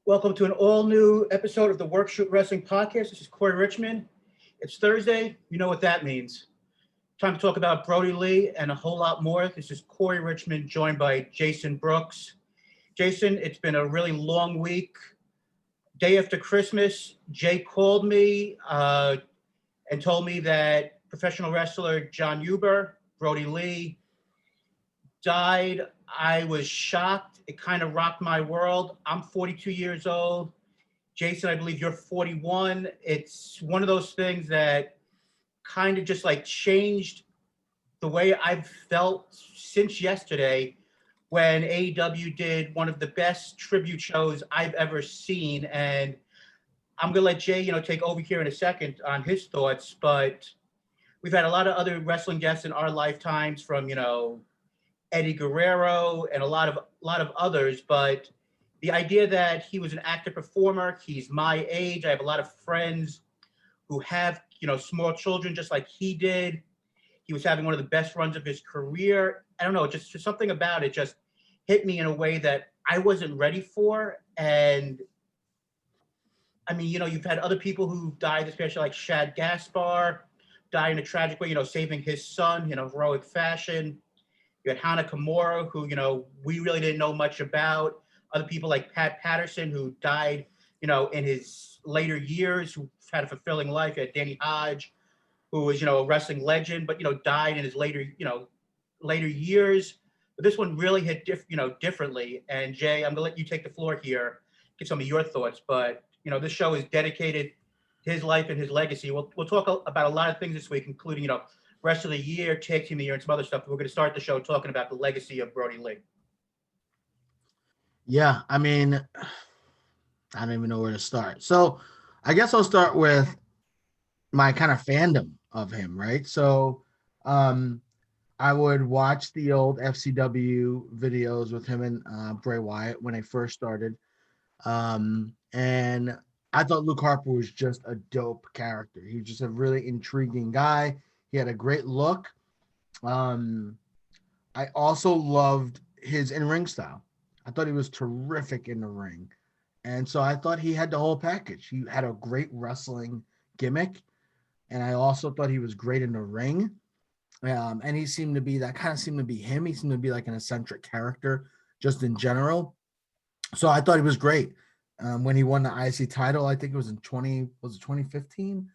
Welcome to an all-new episode of the Work Shoot Wrestling Podcast. This is Corey Richmond. It's Thursday. You know what that means. Time to talk about Brodie Lee and a whole lot more. This is Corey Richmond, joined by Jason Brooks. Jason, it's been a really long week. Day after Christmas, Jay called me and told me that professional wrestler John Huber, Brodie Lee, died. I was shocked. It kind of rocked my world. I'm 42 years old. Jason, I believe you're 41. It's one of those things that kind of just like changed the way I've felt since yesterday when AEW did one of the best tribute shows I've ever seen. And I'm going to let Jay, take over here in a second on his thoughts, but we've had a lot of other wrestling guests in our lifetimes from, Eddie Guerrero and a lot of others, but the idea that he was an actor performer, he's my age. I have a lot of friends who have, small children just like he did. He was having one of the best runs of his career. I don't know, just something about it just hit me in a way that I wasn't ready for. And I mean, you've had other people who died, especially like Shad Gaspar, died in a tragic way, saving his son in a heroic fashion. You had Hana Kimura, who, we really didn't know much about. Other people like Pat Patterson, who died, in his later years, who had a fulfilling life. You had Danny Hodge, who was, a wrestling legend, but, died in his later years. But this one really hit, differently. And Jay, I'm gonna let you take the floor here, get some of your thoughts. But, this show is dedicated to his life and his legacy. We'll talk about a lot of things this week, including, rest of the year, tag team of the year, and some other stuff. But we're going to start the show talking about the legacy of Brodie Lee. Yeah, I mean, I don't even know where to start. So I guess I'll start with my kind of fandom of him, right? So I would watch the old FCW videos with him and Bray Wyatt when I first started. And I thought Luke Harper was just a dope character. He was just a really intriguing guy. He had a great look. I also loved his in-ring style. I thought he was terrific in the ring. And so I thought he had the whole package. He had a great wrestling gimmick. And I also thought he was great in the ring. And he seemed to be, that kind of seemed to be him. He seemed to be like an eccentric character just in general. So I thought he was great. When he won the IC title, I think it was in 2015?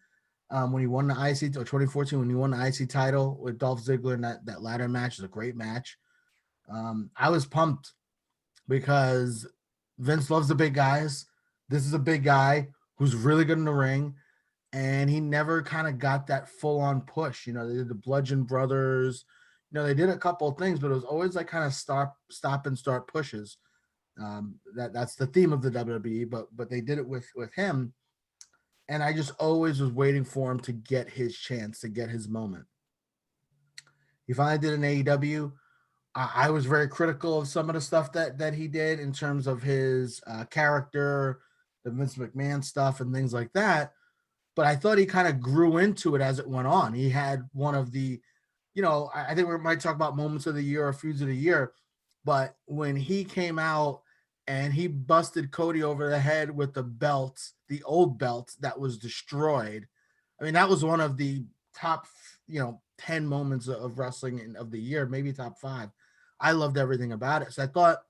When he won the IC, or 2014, when he won the IC title with Dolph Ziggler, and that ladder match was a great match. I was pumped because Vince loves the big guys. This is a big guy who's really good in the ring, and he never kind of got that full-on push. They did the Bludgeon Brothers. They did a couple of things, but it was always like kind of stop and start pushes. That's the theme of the WWE, but they did it with him. And I just always was waiting for him to get his chance, to get his moment. He finally did an AEW. I was very critical of some of the stuff that he did in terms of his character, the Vince McMahon stuff and things like that. But I thought he kind of grew into it as it went on. He had one of the, I think we might talk about moments of the year or feuds of the year. But when he came out and he busted Cody over the head with the belts, the old belts that was destroyed. I mean, that was one of the top, 10 moments of wrestling of the year, maybe top 5. I loved everything about it. So I thought,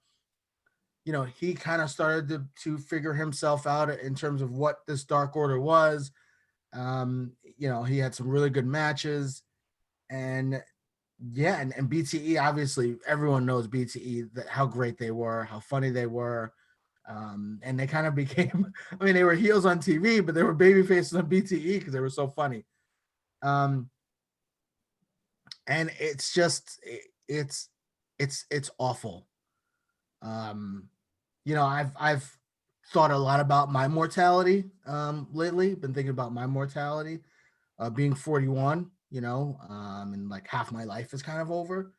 he kind of started to figure himself out in terms of what this Dark Order was. He had some really good matches. And yeah, and BTE, obviously everyone knows BTE, that how great they were, how funny they were. And they kind of became, I mean, they were heels on TV, but they were baby faces on BTE because they were so funny. And it's just, it's awful. I've thought a lot about my mortality lately, been thinking about my mortality, being 41, and like half my life is kind of over.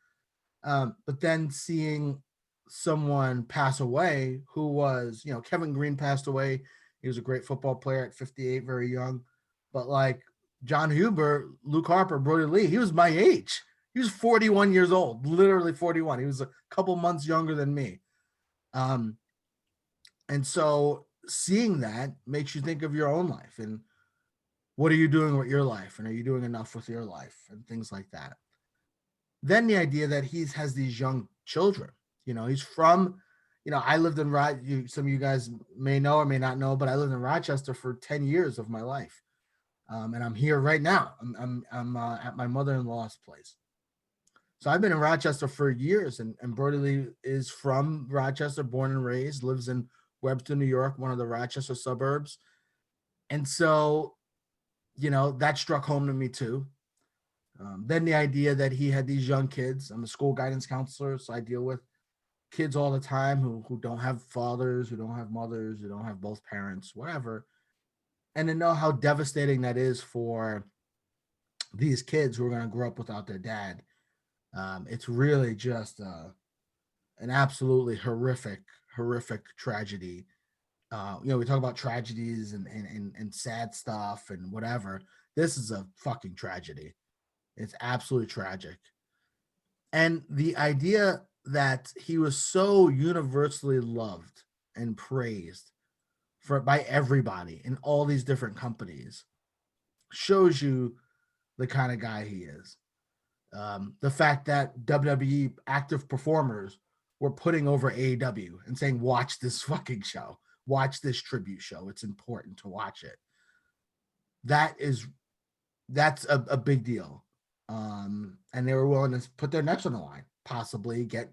But then seeing someone pass away who was, Kevin Green passed away. He was a great football player at 58, very young. But like John Huber, Luke Harper, Brodie Lee, he was my age. He was 41 years old, literally 41. He was a couple months younger than me. And so seeing that makes you think of your own life and what are you doing with your life, and are you doing enough with your life, and things like that. Then the idea that he has these young children, he's from, I lived in some of you guys may know or may not know, but I lived in Rochester for 10 years of my life. And I'm here right now. I'm at my mother-in-law's place. So I've been in Rochester for years, and Brodie Lee is from Rochester, born and raised, lives in Webster, New York, one of the Rochester suburbs. And so, that struck home to me too. Then the idea that he had these young kids. I'm a school guidance counselor, so I deal with kids all the time who don't have fathers, who don't have mothers, who don't have both parents, whatever. And to know how devastating that is for these kids who are going to grow up without their dad. It's really just an absolutely horrific tragedy. We talk about tragedies and sad stuff and whatever. This is a fucking tragedy. It's absolutely tragic. And the idea that he was so universally loved and praised by everybody in all these different companies shows you the kind of guy he is. The fact that WWE active performers were putting over AEW and saying, watch this fucking show, watch this tribute show. It's important to watch it. That's a big deal. And they were willing to put their necks on the line, possibly get,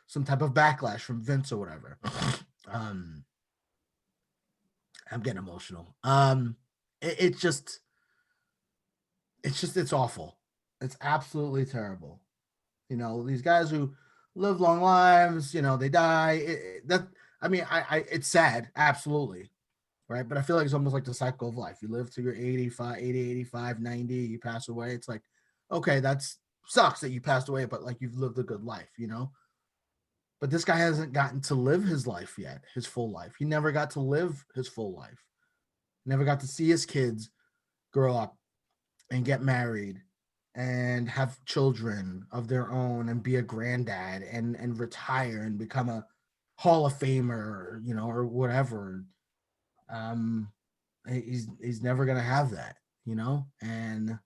some type of backlash from Vince or whatever. I'm getting emotional. It's awful. It's absolutely terrible. These guys who live long lives, they die. It's sad, absolutely. Right. But I feel like it's almost like the cycle of life. You live to your 85, 80, 85, 90, you pass away. It's like, okay, that's sucks that you passed away, but like you've lived a good life, But this guy hasn't gotten to live his life yet, his full life. He never got to live his full life. Never got to see his kids grow up and get married and have children of their own and be a granddad and retire and become a Hall of Famer, or whatever. He's never gonna have that, and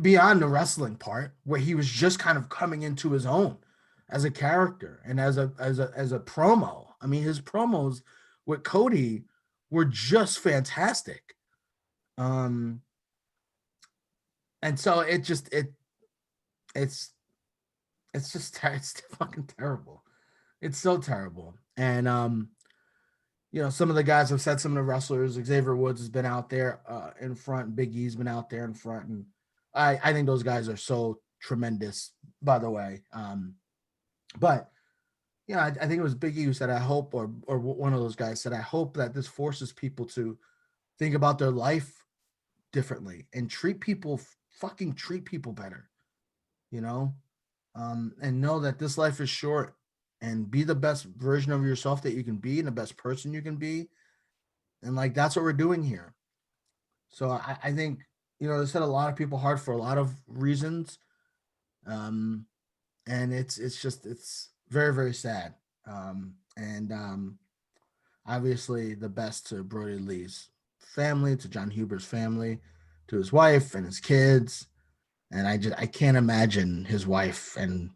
beyond the wrestling part where he was just kind of coming into his own as a character and as a promo. I mean, his promos with Cody were just fantastic. And so it's fucking terrible. It's so terrible. And some of the guys have said, some of the wrestlers, Xavier Woods has been out there in front, Big E's been out there in front, and I think those guys are so tremendous, by the way. But I think it was Big E who said, I hope, or one of those guys said, I hope that this forces people to think about their life differently and treat people better, and know that this life is short, and be the best version of yourself that you can be and the best person you can be. And like, that's what we're doing here. So I think, they set a lot of people hard for a lot of reasons. And it's very, very sad. Obviously the best to Brodie Lee's family, to John Huber's family, to his wife and his kids. And I can't imagine his wife and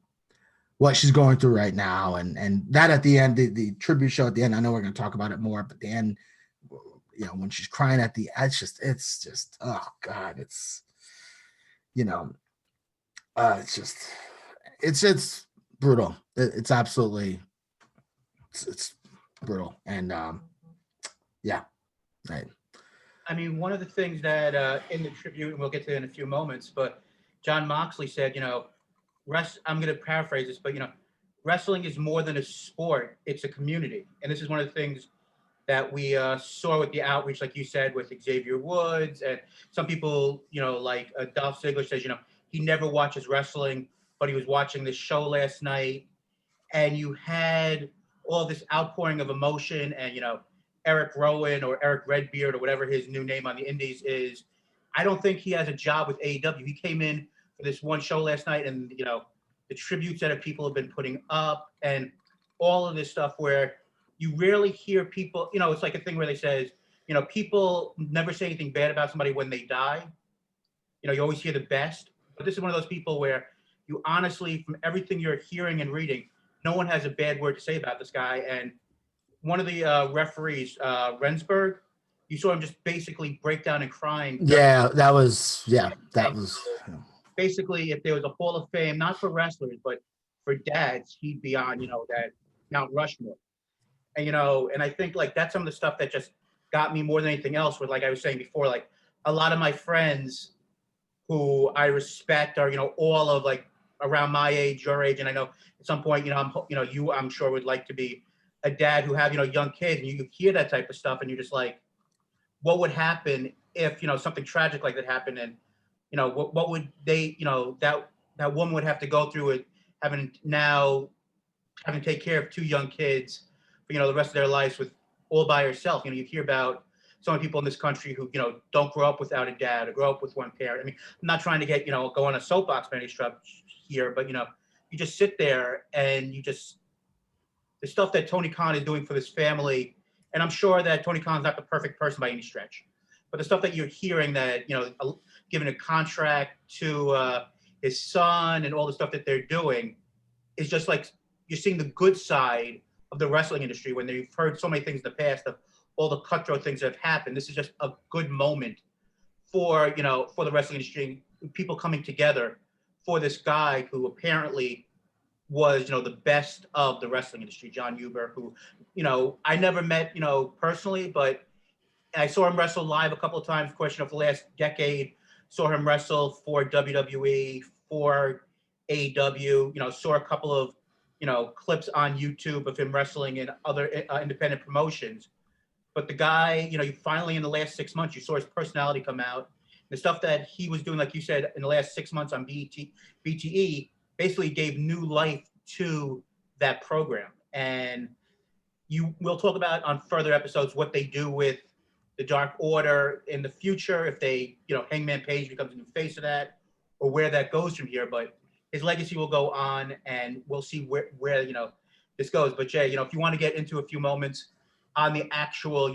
what she's going through right now. And that at the end, the tribute show at the end, I know we're going to talk about it more, but the end, when she's crying at the, it's just, oh God, it's brutal. It's absolutely, it's brutal. And yeah. Right. I mean, one of the things that in the tribute, and we'll get to it in a few moments, but John Moxley said, I'm going to paraphrase this, but, wrestling is more than a sport. It's a community. And this is one of the things that we saw with the outreach, like you said, with Xavier Woods. And some people, like Dolph Ziggler says, he never watches wrestling, but he was watching this show last night. And you had all this outpouring of emotion, and, Eric Rowan or Eric Redbeard or whatever his new name on the indies is, I don't think he has a job with AEW. He came in for this one show last night, and, the tributes that people have been putting up and all of this stuff where you rarely hear people, it's like a thing where they says, people never say anything bad about somebody when they die. You always hear the best, but this is one of those people where you honestly, from everything you're hearing and reading, no one has a bad word to say about this guy. And one of the referees, Rensburg, you saw him just basically break down and crying. That was And basically, if there was a Hall of Fame, not for wrestlers, but for dads, he'd be on, that Mount Rushmore. And I think like that's some of the stuff that just got me more than anything else. With, like I was saying before, like a lot of my friends who I respect are, all of like around my age, your age, and I know at some point, I'm sure would like to be a dad who have, young kids, and you hear that type of stuff, and you're just like, what would happen if, something tragic like that happened, and what would they, that woman would have to go through it, having to take care of two young kids for, the rest of their lives with all by herself. You hear about so many people in this country who, don't grow up without a dad or grow up with one parent. I mean, I'm not trying to get, go on a soapbox by any stretch here, but, you just sit there and the stuff that Tony Khan is doing for this family, and I'm sure that Tony Khan's not the perfect person by any stretch, but the stuff that you're hearing that, giving a contract to his son and all the stuff that they're doing is just like, you're seeing the good side of the wrestling industry when you've heard so many things in the past of all the cutthroat things that have happened. This is just a good moment for, for the wrestling industry, people coming together for this guy who apparently was, the best of the wrestling industry, John Huber, who, I never met, personally, but I saw him wrestle live a couple of times, of course, for the last decade, saw him wrestle for WWE, for AEW, saw a couple of, clips on YouTube of him wrestling in other independent promotions. But the guy, you finally in the last 6 months, you saw his personality come out. The stuff that he was doing, like you said, in the last 6 months on BTE, basically gave new life to that program. And we'll talk about on further episodes what they do with the Dark Order in the future, if they, Hangman Page becomes a new face of that, or where that goes from here. But his legacy will go on, and we'll see where this goes. But Jay, if you want to get into a few moments on the actual,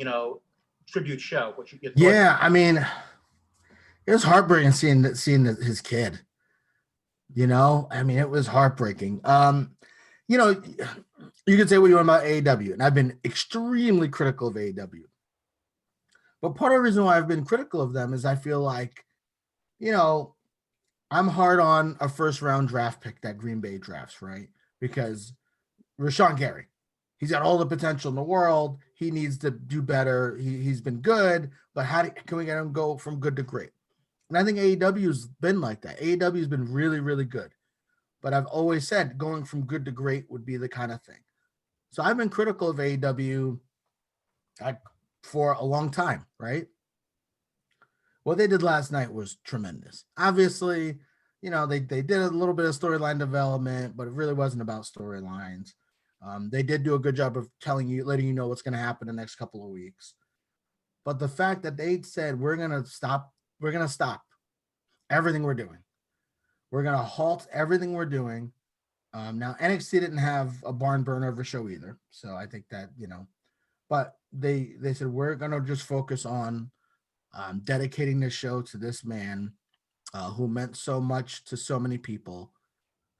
tribute show, what your thoughts? Yeah, I mean, it was heartbreaking seeing his kid. I mean, it was heartbreaking. You can say what you want about AEW, and I've been extremely critical of AEW. But part of the reason why I've been critical of them is I feel like, I'm hard on a first round draft pick that Green Bay drafts, right? Because Rashawn Gary, he's got all the potential in the world. He needs to do better. He's been good, but can we get him go from good to great? And I think AEW's been like that. AEW's been really, really good. But I've always said going from good to great would be the kind of thing. So I've been critical of AEW for a long time, right? What they did last night was tremendous. Obviously, they did a little bit of storyline development, but it really wasn't about storylines. They did do a good job of letting you know what's going to happen in the next couple of weeks. But the fact that they said, we're going to stop everything we're doing. We're going to halt everything we're doing. Now, NXT didn't have a barn burner of a show either. So I think that, but they said, we're going to just focus on dedicating this show to this man who meant so much to so many people.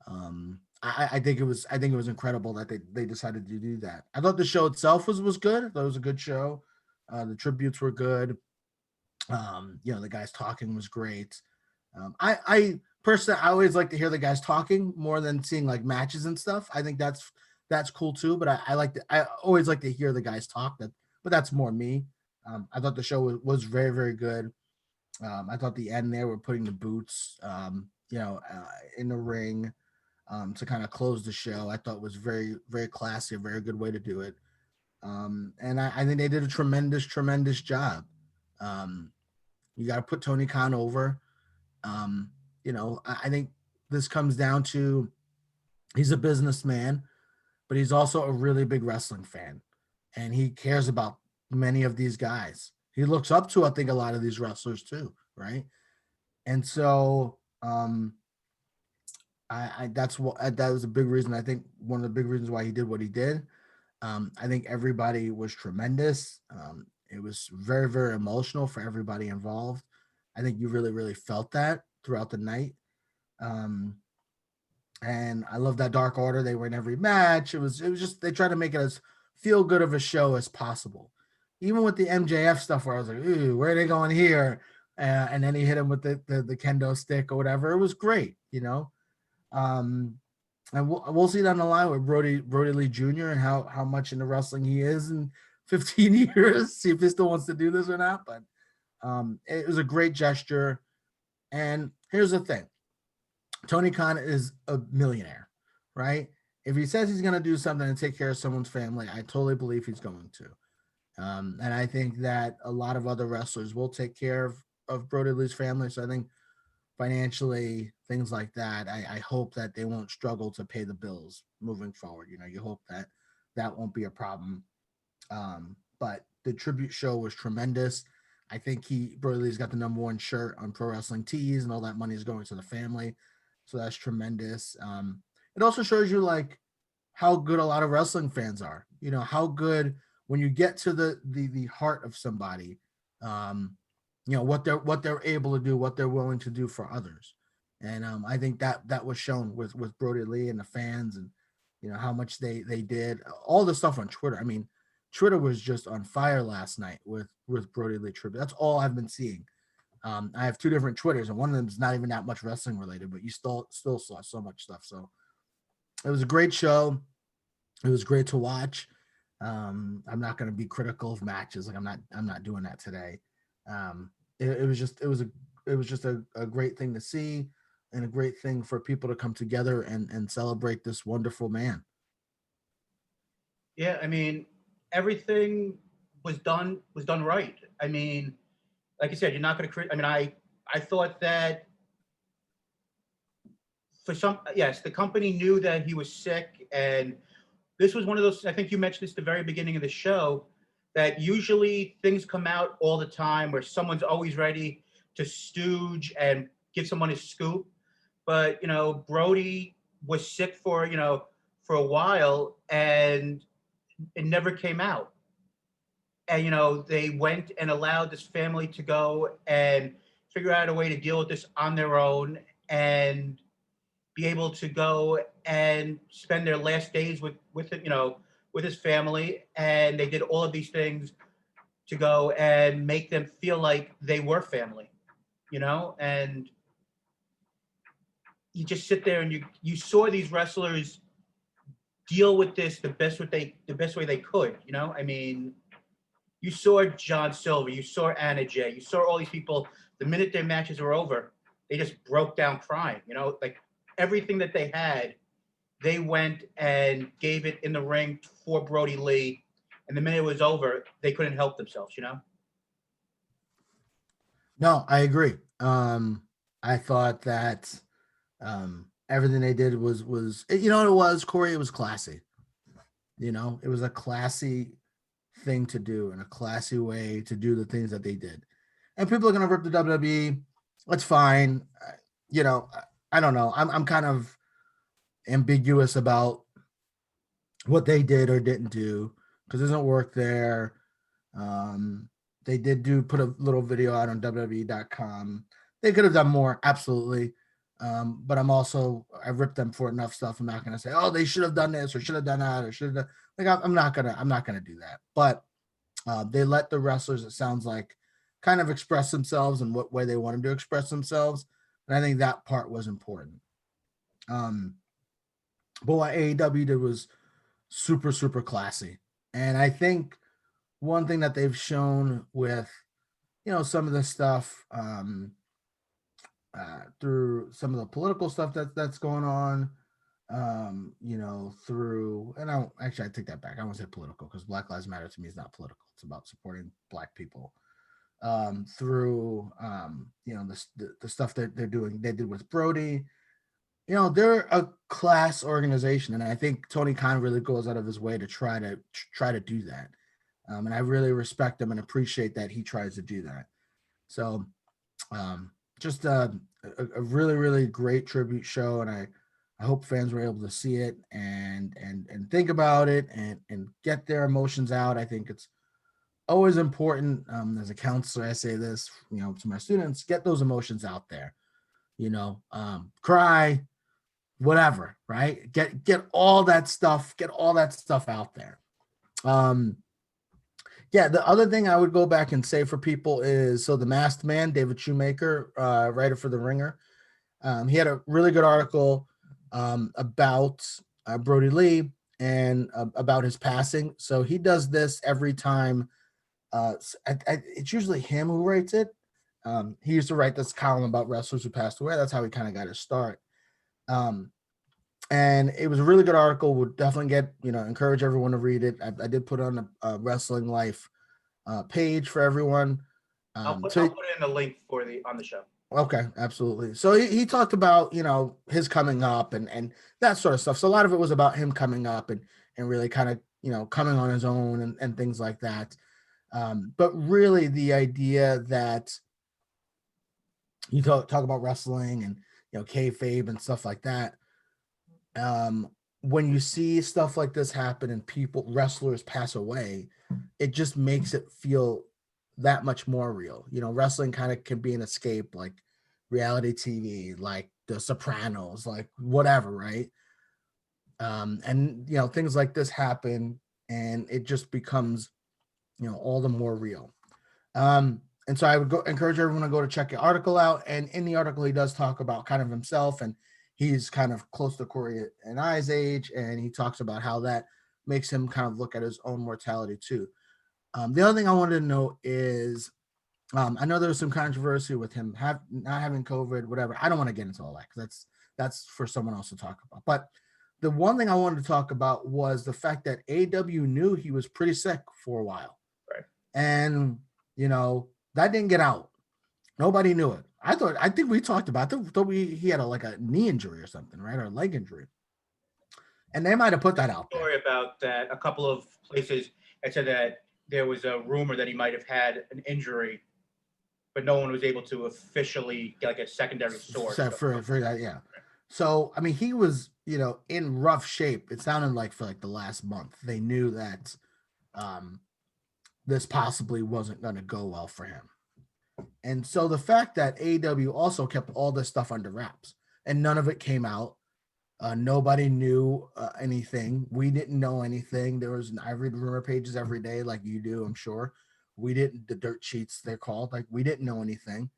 I think it was incredible that they decided to do that. I thought the show itself was good. I thought it was a good show. The tributes were good. The guys talking was great. I personally, I always like to hear the guys talking more than seeing like matches and stuff. I think that's cool too. But I always like to hear the guys talk. But that's more me. I thought the show was very, very good. I thought the end there, we're putting the boots, in the ring to kind of close the show. I thought was very, very classy, a very good way to do it. And I think they did a tremendous, tremendous job. You got to put Tony Khan over. I think this comes down to he's a businessman, but he's also a really big wrestling fan, and he cares about many of these guys. He looks up to, I think, a lot of these wrestlers too, right? And so that was a big reason. I think one of the big reasons why he did what he did. I think everybody was tremendous. It was very, very emotional for everybody involved. I think you really, really felt that throughout the night. Um, and I love that Dark Order. They were in every match. It was just they tried to make it as feel good of a show as possible. Even with the MJF stuff, where I was like, "Ooh, where are they going here?" And then he hit him with the kendo stick or whatever. It was great, you know. Um, and we'll see down the line with Brodie Lee Jr. and how much into wrestling he is in 15 years. See if he still wants to do this or not. But it was a great gesture. And here's the thing: Tony Khan is a millionaire, right? If he says he's going to do something and take care of someone's family, I totally believe he's going to. And I think that a lot of other wrestlers will take care of Brodie Lee's family. So I think financially, things like that, I hope that they won't struggle to pay the bills moving forward. You know, you hope that that won't be a problem. But the tribute show was tremendous. I think Brodie Lee's got the #1 shirt on Pro Wrestling Tees, and all that money is going to the family. So that's tremendous. It also shows you like how good a lot of wrestling fans are. You know, how good when you get to the heart of somebody, you know, what they're able to do, what they're willing to do for others. And I think that was shown with Brodie Lee and the fans, and you know how much they did. All the stuff on Twitter. I mean, Twitter was just on fire last night with Brodie Lee tribute. That's all I've been seeing. I have two different Twitters, and one of them is not even that much wrestling related, but you still saw so much stuff. So it was a great show. It was great to watch. I'm not going to be critical of matches. Like I'm not doing that today. It was just a great thing to see, and a great thing for people to come together and celebrate this wonderful man. Yeah, I mean, everything was done right. I mean, like you said, you're not going to. I mean, I thought that for some, yes, the company knew that he was sick, and this was one of those. I think you mentioned this at the very beginning of the show, that usually things come out all the time where someone's always ready to stooge and give someone a scoop. But you know, Brody was sick for for a while, and it never came out. And you know, they went and allowed this family to go and figure out a way to deal with this on their own, and be able to go and spend their last days with it, with his family. And they did all of these things to go and make them feel like they were family, and you just sit there and you saw these wrestlers deal with this the best way they could. I mean, you saw John Silver, you saw Anna Jay, you saw all these people. The minute their matches were over, they just broke down crying. Like everything that they had, they went and gave it in the ring for Brodie Lee. And the minute it was over, they couldn't help themselves. No, I agree. I thought that everything they did was you know what it was, Corey. It was classy. It was a classy thing to do and a classy way to do the things that they did. And people are gonna rip the WWE. That's fine. I don't know. I'm kind of ambiguous about what they did or didn't do because it doesn't work there. They did put a little video out on WWE.com. They could have done more, absolutely. But I ripped them for enough stuff. I'm not gonna say, oh, they should have done this or should have done that or should have. Like I'm not gonna do that. But they let the wrestlers, it sounds like, kind of express themselves in what way they wanted to express themselves, and I think that part was important. But what AEW did was super, super classy. And I think one thing that they've shown with, some of the stuff through some of the political stuff that's going on, through, and I take that back. I won't say political because Black Lives Matter to me is not political. It's about supporting Black people. Through, the stuff that they did with Brody. They're a class organization, and I think Tony Khan really goes out of his way to try to do that. And I really respect him and appreciate that he tries to do that. So, just a really, really great tribute show, and I hope fans were able to see it and think about it and get their emotions out. I think it's always important, as a counselor. I say this, to my students: get those emotions out there. Cry, whatever, right? Get all that stuff, out there. Um, yeah, the other thing I would go back and say for people is, so the Masked Man, David Shoemaker, writer for The Ringer, he had a really good article about Brodie Lee and about his passing. So he does this every time. It's usually him who writes it. He used to write this column about wrestlers who passed away. That's how he kind of got his start. And it was a really good article. Would definitely encourage everyone to read it. I did put on a Wrestling Life page for everyone. I'll put it in the link on the show. Okay, absolutely. So he talked about, his coming up and that sort of stuff. So a lot of it was about him coming up and really kind of, coming on his own and things like that. But really the idea that you talk about wrestling and, kayfabe and stuff like that. When you see stuff like this happen and wrestlers pass away, it just makes it feel that much more real. Wrestling kind of can be an escape, like reality TV, like The Sopranos, like whatever, right? And things like this happen and it just becomes, all the more real. And so I would encourage everyone to go to check the article out. And in the article, he does talk about kind of himself, and he's kind of close to Corey and I's age, and he talks about how that makes him kind of look at his own mortality too. The other thing I wanted to know is, I know there was some controversy with him not having COVID, whatever. I don't want to get into all that because that's for someone else to talk about. But the one thing I wanted to talk about was the fact that AW knew he was pretty sick for a while. Right. And, that didn't get out. Nobody knew it. I think we talked about it. He had a knee injury or something, right? Or a leg injury. And they might have put that out there. Story about that. A couple of places had said that there was a rumor that he might have had an injury, but no one was able to officially get a secondary source. For that, yeah. So, I mean, he was, in rough shape. It sounded like for the last month. They knew that this possibly wasn't going to go well for him. And so the fact that AEW also kept all this stuff under wraps and none of it came out. Nobody knew anything. We didn't know anything. I read rumor pages every day like you do, I'm sure. We didn't, the dirt sheets they're called, we didn't know anything.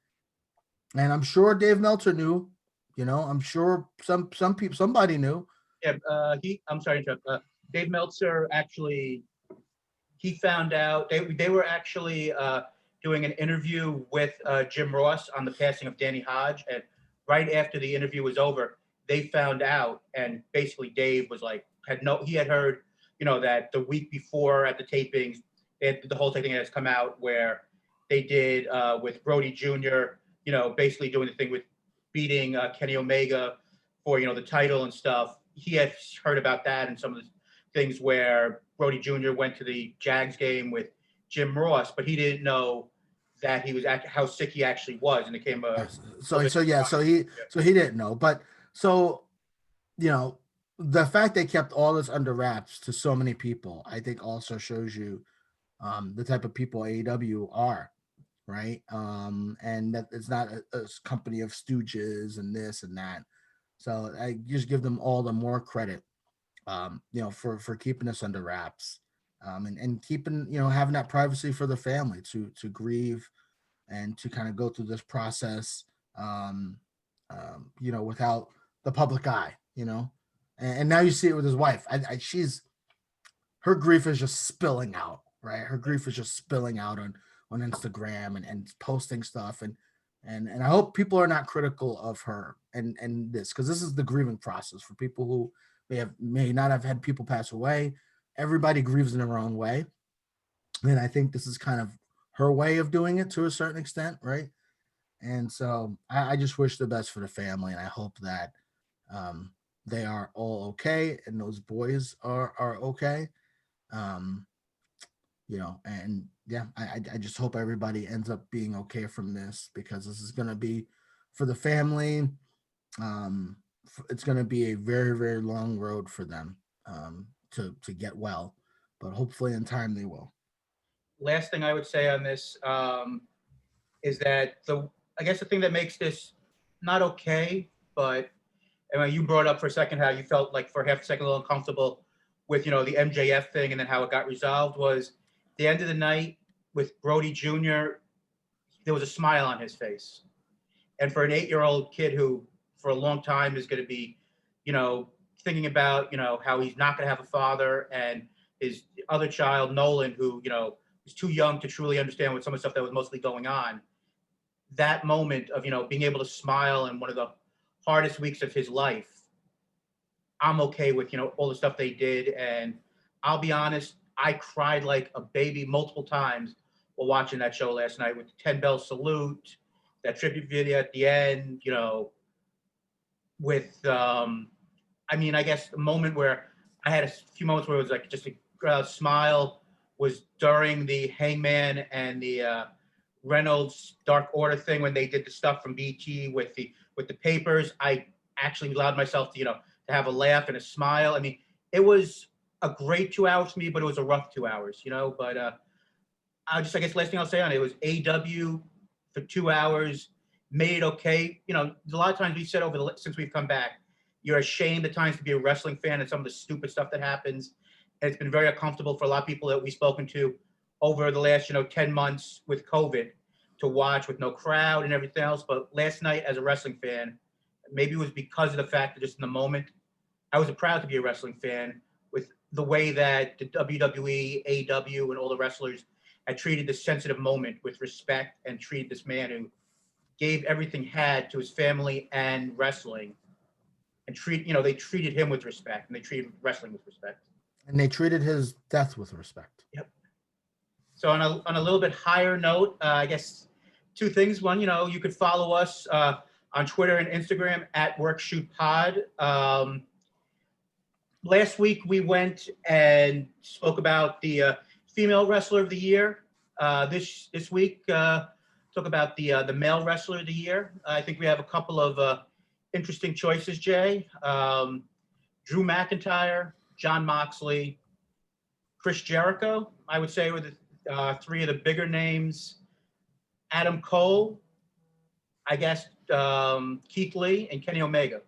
And I'm sure Dave Meltzer knew, I'm sure somebody knew. Yeah, I'm sorry to interrupt. Dave Meltzer actually, he found out, they were actually doing an interview with Jim Ross on the passing of Danny Hodge. And right after the interview was over, they found out, and basically Dave was he had heard, that the week before at the tapings, the whole thing has come out where they did with Brody Jr., basically doing the thing with beating Kenny Omega for, the title and stuff. He had heard about that and some of the things where Brody Jr. went to the Jags game with Jim Ross, but he didn't know that he was how sick he actually was, and it came so he didn't know. But so, the fact they kept all this under wraps to so many people, I think also shows you the type of people AEW are, right? And that it's not a company of stooges and this and that. So I just give them all the more credit, for keeping us under wraps, and keeping, having that privacy for the family to grieve and to kind of go through this process, without the public eye, and now you see it with his wife. Her grief is just spilling out, right? Her grief is just spilling out on Instagram and posting stuff. And I hope people are not critical of her and this, because this is the grieving process for people who may not have had people pass away. Everybody grieves in their own way. And I think this is kind of her way of doing it to a certain extent, right? And so I just wish the best for the family, and I hope that they are all okay and those boys are okay. And yeah, I just hope everybody ends up being okay from this, because this is going to be for the family, it's going to be a very, very long road for them to get well, but hopefully in time they will. Last thing I would say on this is that I guess the thing that makes this not okay, but I mean, you brought up for a second how you felt like for half a second a little uncomfortable with the MJF thing and then how it got resolved was the end of the night with Brody Jr. There was a smile on his face, and for an 8-year-old kid who for a long time is going to be, thinking about how he's not going to have a father, and his other child Nolan, who is too young to truly understand what some of the stuff that was mostly going on. That moment of being able to smile in one of the hardest weeks of his life, I'm okay with all the stuff they did. And I'll be honest, I cried like a baby multiple times while watching that show last night with the 10 bell salute, that tribute video at the end, with I guess the moment where I had a few moments where it was like just a smile was during the Hangman and the Reynolds Dark Order thing when they did the stuff from BT with the papers. I actually allowed myself to have a laugh and a smile. I mean, it was a great 2 hours for me, but it was a rough 2 hours, But I guess last thing I'll say on it was AW for 2 hours made it okay. There's a lot of times we said since we've come back, you're ashamed at times to be a wrestling fan and some of the stupid stuff that happens. And it's been very uncomfortable for a lot of people that we've spoken to over the last 10 months with COVID to watch with no crowd and everything else. But last night as a wrestling fan, maybe it was because of the fact that just in the moment, I was proud to be a wrestling fan with the way that the WWE, AEW, and all the wrestlers had treated this sensitive moment with respect and treated this man who gave everything he had to his family and wrestling, and they treated him with respect, and they treated wrestling with respect. And they treated his death with respect. Yep. So on a little bit higher note, I guess two things. One, you could follow us on Twitter and Instagram at WorkShootPod. Last week we went and spoke about the female wrestler of the year. This week, talk about the male wrestler of the year. I think we have a couple of interesting choices, Jay. Drew McIntyre, Jon Moxley, Chris Jericho, I would say were the three of the bigger names. Adam Cole, I guess Keith Lee, and Kenny Omega.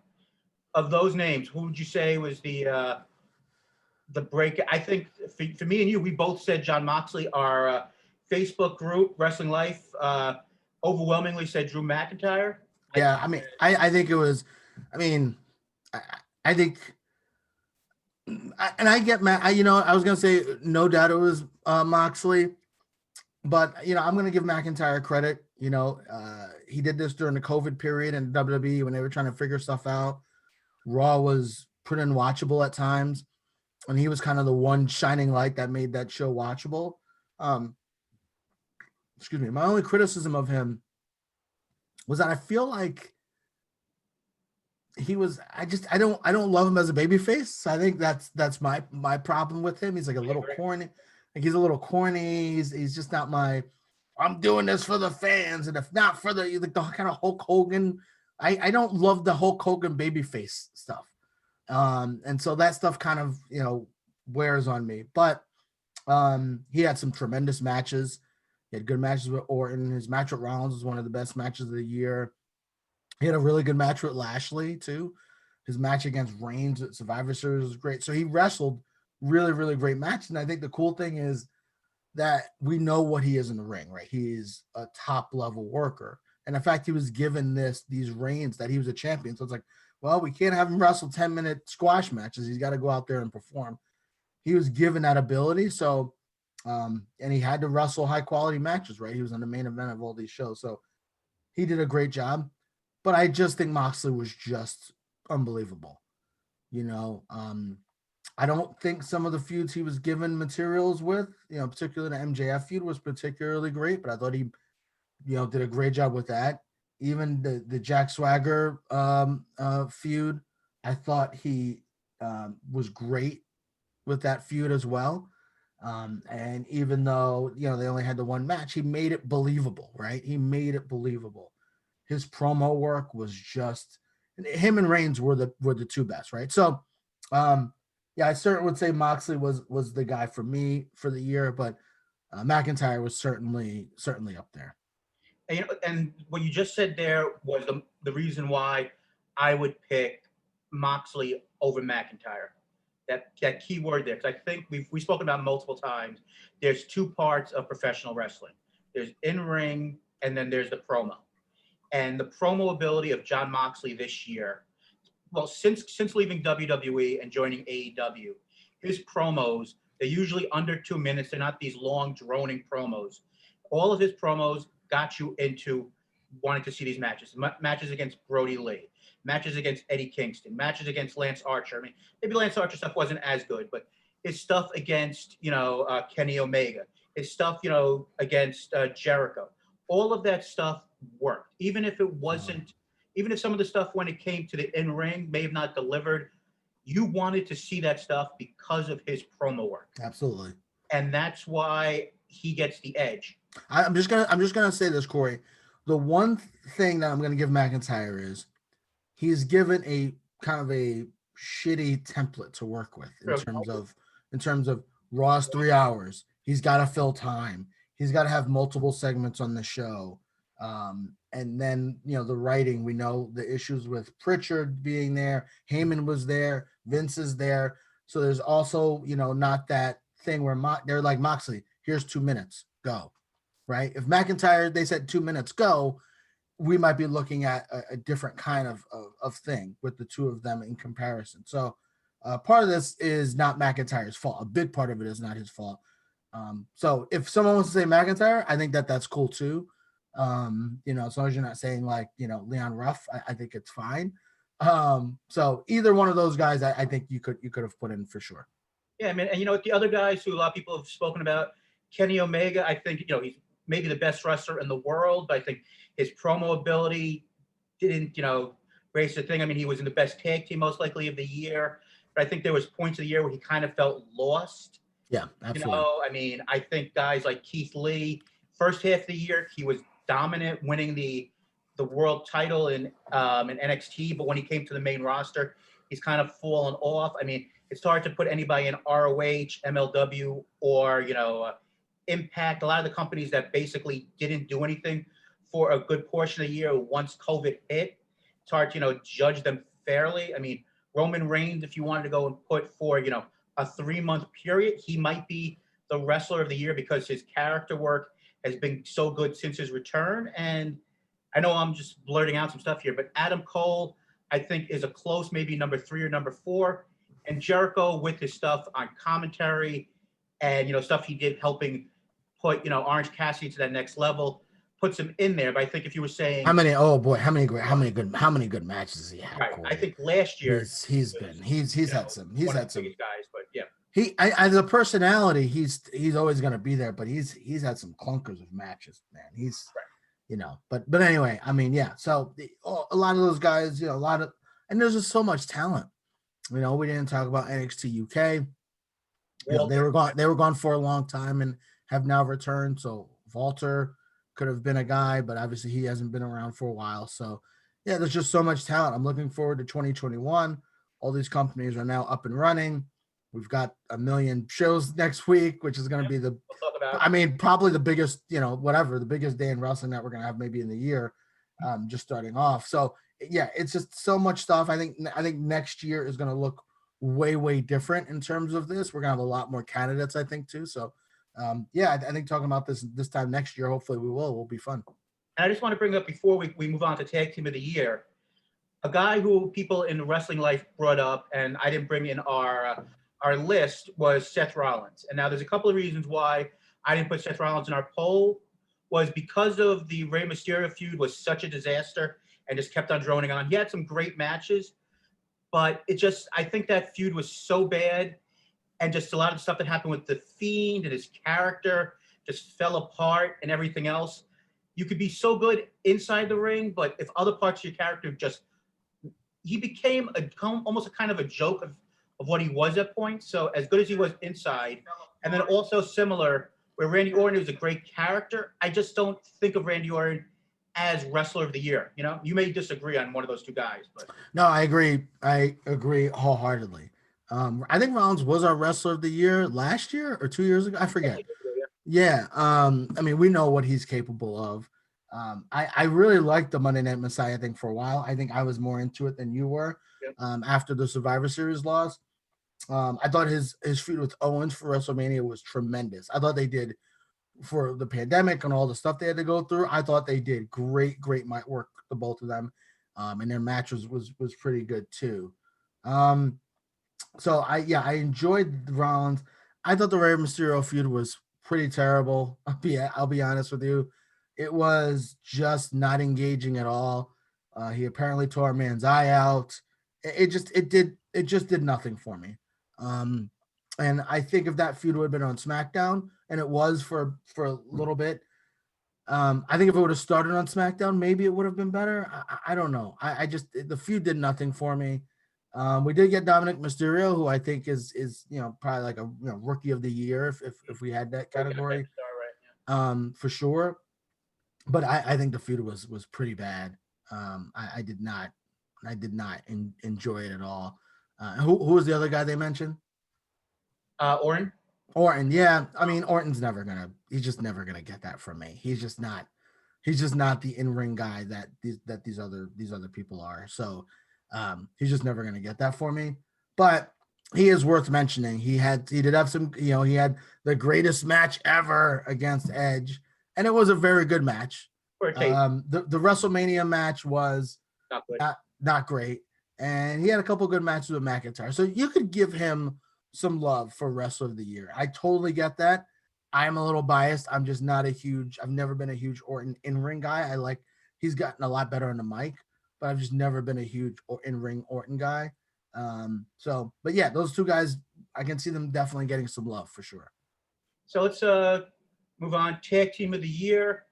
Of those names, who would you say was the break? I think for me and you, we both said Jon Moxley. Our Facebook group, Wrestling Life, overwhelmingly said Drew McIntyre. Yeah, I think it was. I think, and I get mad. I was gonna say no doubt it was Moxley, but I'm gonna give McIntyre credit. He did this during the COVID period in WWE when they were trying to figure stuff out. Raw was pretty unwatchable at times, and he was kind of the one shining light that made that show watchable. Excuse me. My only criticism of him was that I feel like he was. I don't love him as a babyface. I think that's my problem with him. He's like a little corny. Like he's a little corny. He's just not my. I'm doing this for the fans, and if not for the kind of Hulk Hogan. I don't love the Hulk Hogan babyface stuff. And so that stuff kind of, wears on me. But he had some tremendous matches. He had good matches with Orton. His match with Rollins was one of the best matches of the year. He had a really good match with Lashley, too. His match against Reigns at Survivor Series was great. So he wrestled really, really great matches. And I think the cool thing is that we know what he is in the ring, right? He is a top-level worker. And in fact, he was given these reigns that he was a champion. So it's like, well, we can't have him wrestle 10-minute squash matches. He's got to go out there and perform. He was given that ability. So, and he had to wrestle high quality matches, right? He was in the main event of all these shows. So he did a great job. But I just think Moxley was just unbelievable. I don't think some of the feuds he was given materials with, particularly the MJF feud was particularly great, but I thought he did a great job with that. Even the Jack Swagger feud, I thought he was great with that feud as well. And even though, they only had the one match, he made it believable, right? He made it believable. His promo work was just, him and Reigns were the two best, right? So, yeah, I certainly would say Moxley was the guy for me for the year, but McIntyre was certainly up there. And, you know, and what you just said there was the reason why I would pick Moxley over McIntyre. That key word there, because I think we've spoken about multiple times. There's two parts of professional wrestling. There's in-ring, and then there's the promo. And the promo ability of Jon Moxley this year, well, since leaving WWE and joining AEW, his promos, they're usually under 2 minutes. They're not these long, droning promos. All of his promos got you into wanting to see these matches. Matches against Brodie Lee, matches against Eddie Kingston, matches against Lance Archer. I mean, maybe Lance Archer stuff wasn't as good, but his stuff against, Kenny Omega, his stuff, against Jericho, all of that stuff worked. Even if it wasn't, even if some of the stuff when it came to the in-ring may have not delivered, you wanted to see that stuff because of his promo work. Absolutely. And that's why he gets the edge. I'm just gonna say this, Corey. The one thing that I'm gonna give McIntyre is he's given a kind of a shitty template to work with in terms of Raw's 3 hours. He's got to fill time. He's got to have multiple segments on the show. And then, the writing, we know the issues with Pritchard being there. Heyman was there. Vince is there. So there's also, not that thing where they're like, Moxley, here's 2 minutes, go. Right? If McIntyre, they said 2 minutes, go, we might be looking at a different kind of thing with the two of them in comparison. So part of this is not McIntyre's fault. A big part of it is not his fault. So if someone wants to say McIntyre, I think that's cool too. As long as you're not saying like, Leon Ruff, I think it's fine. So either one of those guys, I think you could have put in for sure. Yeah, I mean, and the other guys who a lot of people have spoken about, Kenny Omega, I think, he's maybe the best wrestler in the world, but I think his promo ability didn't, raise the thing. I mean, he was in the best tag team most likely of the year, but I think there was points of the year where he kind of felt lost. Yeah, absolutely. I mean, I think guys like Keith Lee, first half of the year, he was dominant, winning the world title in NXT, but when he came to the main roster, he's kind of fallen off. I mean, it's hard to put anybody in ROH, MLW, or, Impact, a lot of the companies that basically didn't do anything for a good portion of the year once COVID hit. It's hard to, judge them fairly. I mean, Roman Reigns, if you wanted to go and put for, a 3-month period, he might be the wrestler of the year because his character work has been so good since his return. And I know I'm just blurting out some stuff here, but Adam Cole, I think, is a close maybe number 3 or number 4. And Jericho with his stuff on commentary and, stuff he did helping put, Orange Cassidy to that next level, puts him in there. But I think if you were saying how many good matches has he had? Right. Corey? I think last year he's had some guys, but yeah. As a personality, he's always going to be there, but he's had some clunkers of matches, man. He's right. But anyway, I mean, yeah. So a lot of those guys, and there's just so much talent. We didn't talk about NXT UK. They were gone for a long time and have now returned. So Walter could have been a guy, but obviously he hasn't been around for a while. So yeah, there's just so much talent. I'm looking forward to 2021. All these companies are now up and running. We've got 1 million shows next week, which is going to be probably the biggest, the biggest day in wrestling that we're going to have maybe in the year, just starting off. So yeah, it's just so much stuff. I think next year is going to look way, way different in terms of this. We're going to have a lot more candidates, I think, too. So I think talking about this time next year, hopefully will be fun. And I just want to bring up before we move on to Tag Team of the Year, a guy who people in wrestling life brought up, and I didn't bring in our list, was Seth Rollins. And now there's a couple of reasons why I didn't put Seth Rollins in our poll, was because of the Rey Mysterio feud was such a disaster and just kept on droning on. He had some great matches, but I think that feud was so bad. And just a lot of stuff that happened with The Fiend and his character just fell apart and everything else. You could be so good inside the ring, but if other parts of your character he became almost a kind of a joke of what he was at points. So as good as he was inside, and then also similar, where Randy Orton was a great character, I just don't think of Randy Orton as wrestler of the year. You know, you may disagree on one of those two guys, but No, I agree. I agree wholeheartedly. I think Rollins was our wrestler of the year last year or 2 years ago. I forget. Yeah. I mean, we know what he's capable of. I really liked the Monday Night Messiah thing for a while. I think I was more into it than you were. Yep. After the Survivor Series loss. I thought his feud with Owens for WrestleMania was tremendous. I thought they did for the pandemic and all the stuff they had to go through. I thought they did great might work, the both of them. And their match was pretty good too. So I enjoyed Rollins. I thought the Rey Mysterio feud was pretty terrible. I'll be honest with you. It was just not engaging at all. He apparently tore a man's eye out. It just did nothing for me. And I think if that feud would have been on SmackDown, and it was for a little bit, I think if it would have started on SmackDown, maybe it would have been better. I don't know. I just the feud did nothing for me. We did get Dominic Mysterio, who I think is probably like a rookie of the year if we had that category, for sure. But I think the feud was pretty bad. I did not enjoy it at all. Who was the other guy they mentioned? Orton, yeah. I mean, he's just never gonna get that from me. He's just not the in-ring guy that these other people are. So he's just never gonna get that for me. But he is worth mentioning. He did have some, he had the greatest match ever against Edge, and it was a very good match. The WrestleMania match was not great, and he had a couple good matches with McIntyre. So you could give him some love for Wrestler of the Year. I totally get that. I'm a little biased. I've never been a huge Orton in-ring guy. He's gotten a lot better on the mic, but I've just never been a huge in-ring Orton guy. But yeah, those two guys, I can see them definitely getting some love for sure. So let's move on. Tag Team of the Year.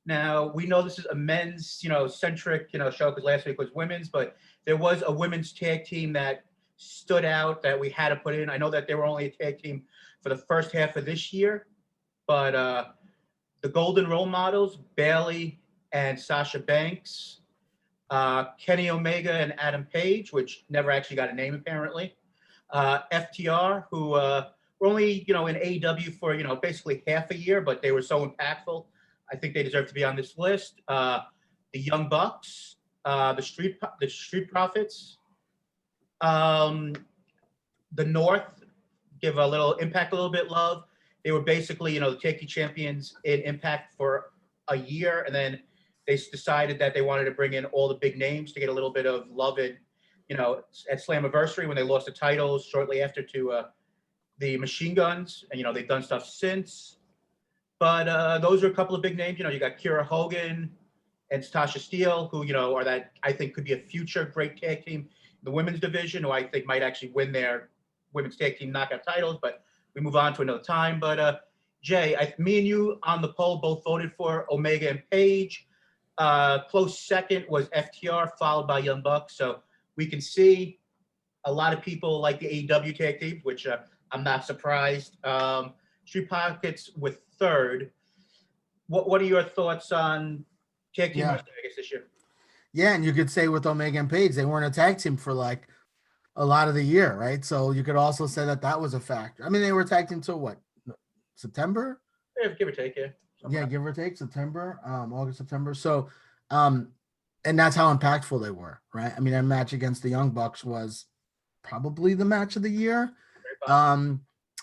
Now, we know this is a men's, centric, show because last week was women's, but there was a women's tag team that stood out that we had to put in. I know that they were only a tag team for the first half of this year, but the Golden Role Models, Bayley and Sasha Banks, Kenny Omega and Adam Page, which never actually got a name apparently, FTR, who were only, in AEW for, basically half a year, but they were so impactful. I think they deserve to be on this list. The Young Bucks, the Street Profits, the North, give a little Impact a little bit love. They were basically, the tag team champions in Impact for a year, and then they decided that they wanted to bring in all the big names to get a little bit of love at Slammiversary when they lost the titles shortly after to the Machine Guns, and they've done stuff since. But those are a couple of big names. You got Kiera Hogan and Tasha Steele, who, are that I think could be a future great tag team in the women's division, who I think might actually win their women's tag team knockout titles. But we move on to another time. But Jay, me and you on the poll both voted for Omega and Page. Close second was FTR, followed by Young Bucks. So we can see a lot of people like the AEW tag teams, which I'm not surprised. Street Profits with third. What are your thoughts on tag team wrestling, I guess, this year? Yeah, and you could say with Omega and Page, they weren't a tag team for like a lot of the year, right? So you could also say that was a factor. I mean, they were tag team till what? September? Yeah, give or take, yeah. Yeah, give or take September, August, September. So, and that's how impactful they were, right? I mean, their match against the Young Bucks was probably the match of the year.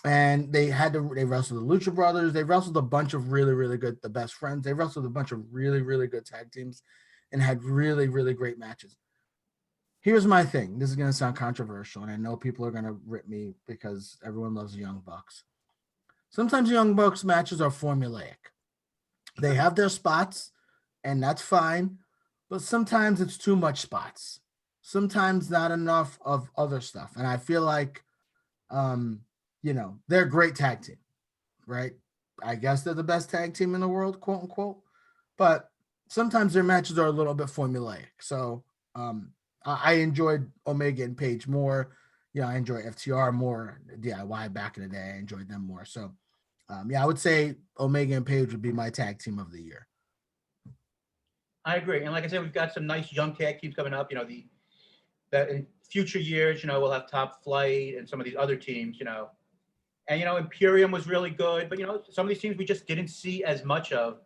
And they wrestled the Lucha Brothers. They wrestled a bunch of really, really good, the Best Friends. They wrestled a bunch of really, really good tag teams and had really, really great matches. Here's my thing. This is going to sound controversial, and I know people are going to rip me because everyone loves the Young Bucks. Sometimes the Young Bucks matches are formulaic. They have their spots, and that's fine, but sometimes it's too much spots. Sometimes not enough of other stuff. And I feel like, they're a great tag team, right? I guess they're the best tag team in the world, quote unquote. But sometimes their matches are a little bit formulaic. So I enjoyed Omega and Page more. I enjoy FTR more. DIY back in the day, I enjoyed them more. So I would say Omega and Page would be my tag team of the year. I agree. And like I said, we've got some nice young tag teams coming up. That in future years, we'll have Top Flight and some of these other teams, And Imperium was really good, but some of these teams we just didn't see as much of,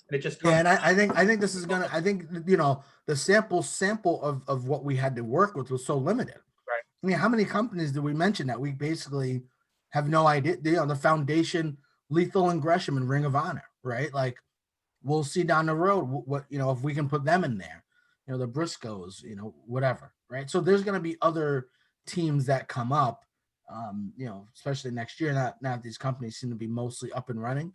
and it just Yeah, comes. and I think this is gonna. I think the sample of what we had to work with was so limited. Right. I mean, how many companies did we mention that we basically have no idea? The Foundation, Lethal and Gresham, and Ring of Honor, right? Like, we'll see down the road what if we can put them in there. The Briscoes, whatever, right? So there's going to be other teams that come up, especially next year. Now that these companies seem to be mostly up and running.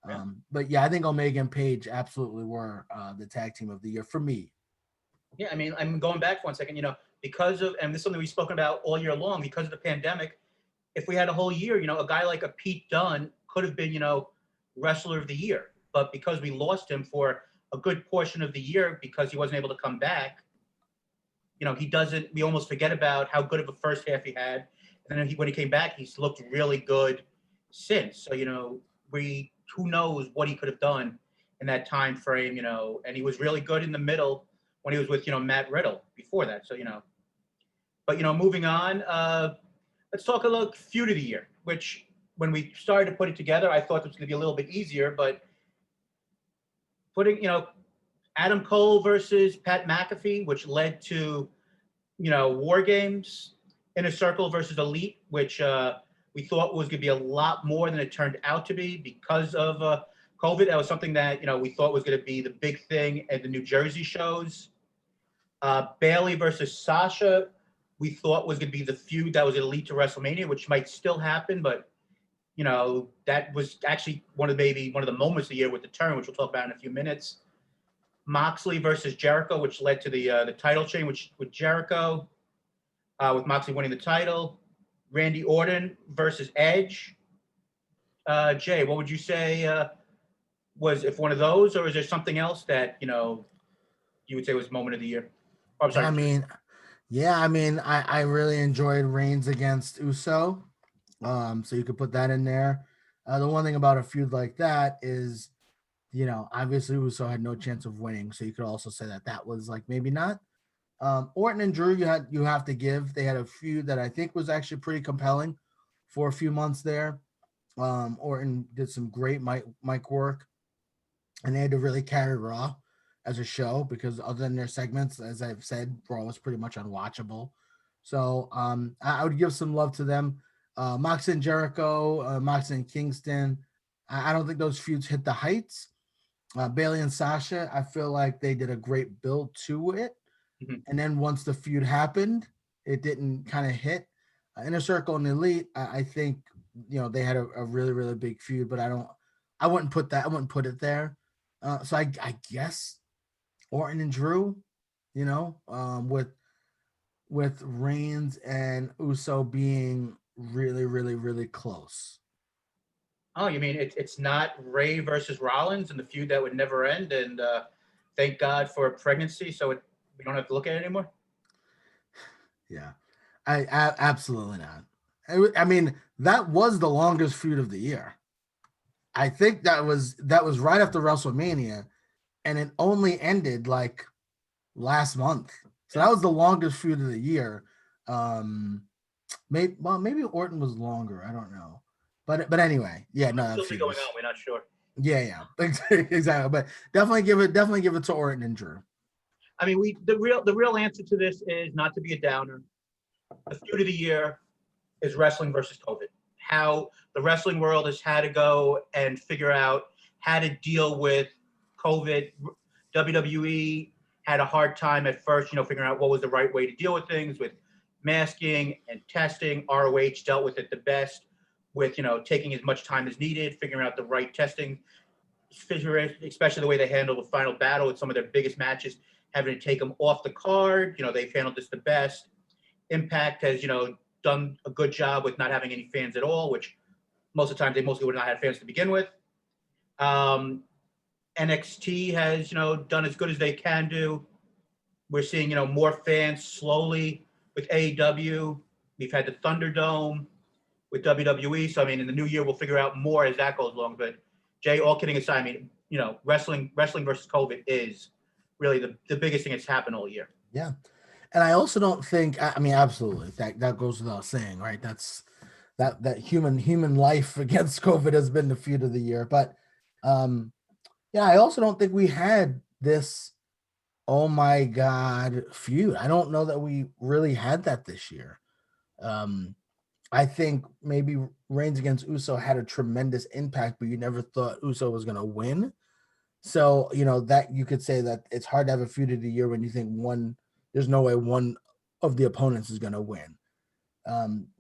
Yeah. But yeah, I think Omega and Page absolutely were the tag team of the year for me. Yeah, I mean, I'm going back for 1 second, because of, and this is something we've spoken about all year long, because of the pandemic, if we had a whole year, a guy like a Pete Dunne could have been, wrestler of the year. But because we lost him for a good portion of the year because he wasn't able to come back, we almost forget about how good of a first half he had. And then when he came back, he's looked really good since. So, who knows what he could have done in that time frame, and he was really good in the middle when he was with, Matt Riddle before that. So, but, moving on, let's talk a little feud of the year, which when we started to put it together, I thought it was going to be a little bit easier, but putting, Adam Cole versus Pat McAfee, which led to, War Games, Inner Circle versus Elite, which we thought was going to be a lot more than it turned out to be because of COVID. That was something that, we thought was going to be the big thing at the New Jersey shows. Bayley versus Sasha, we thought was going to be the feud that was Elite to WrestleMania, which might still happen, but that was actually one of the moments of the year with the turn, which we'll talk about in a few minutes. Moxley versus Jericho, which led to the title change, which with Jericho, with Moxley winning the title. Randy Orton versus Edge. Jay, what would you say was if one of those, or is there something else that you would say was moment of the year? Oh, I'm sorry. I really enjoyed Reigns against Uso. So you could put that in there. The one thing about a feud like that is, obviously Uso had no chance of winning. So you could also say that was like maybe not. Orton and Drew, you have to give. They had a feud that I think was actually pretty compelling for a few months there. Orton did some great mic work, and they had to really carry Raw as a show because other than their segments, as I've said, Raw was pretty much unwatchable. So I would give some love to them. Mox and Jericho, Mox and Kingston. I don't think those feuds hit the heights. Bayley and Sasha, I feel like they did a great build to it. Mm-hmm. And then once the feud happened, it didn't kind of hit. Inner Circle and Elite, I think, they had a really, really big feud, but I wouldn't put it there. So I guess Orton and Drew, with Reigns and Uso being really, really, really close. Oh, you mean it's not Ray versus Rollins and the feud that would never end, and thank God for a pregnancy, so we don't have to look at it anymore? Yeah, I absolutely not. I mean, that was the longest feud of the year. I think that was right after WrestleMania, and it only ended like last month. So that was the longest feud of the year. Maybe Orton was longer. I don't know, but anyway, yeah, no, Still be going on. We're not sure. Yeah, exactly. But definitely give it to Orton and Drew. I mean, the real answer to this is not to be a downer. The feud of the year is wrestling versus COVID. How the wrestling world has had to go and figure out how to deal with COVID. WWE had a hard time at first, figuring out what was the right way to deal with things with masking and testing. ROH dealt with it the best with, taking as much time as needed, figuring out the right testing, especially the way they handled the Final Battle with some of their biggest matches, having to take them off the card. They've handled this the best. Impact has, done a good job with not having any fans at all, which most of the time they mostly would not have fans to begin with. NXT has, done as good as they can do. We're seeing, more fans slowly with AEW. We've had the Thunderdome with WWE. So, I mean, in the new year, we'll figure out more as that goes along. But, Jay, all kidding aside, I mean, wrestling versus COVID is really the biggest thing that's happened all year. Yeah. And I also don't think, I mean, absolutely, that goes without saying, right? That's that human life against COVID has been the feud of the year. But yeah, I also don't think we had this, oh my God, feud. I don't know that we really had that this year. I think maybe Reigns against Uso had a tremendous impact, but you never thought Uso was going to win. So, that you could say that it's hard to have a feud of the year when you think there's no way one of the opponents is going to win.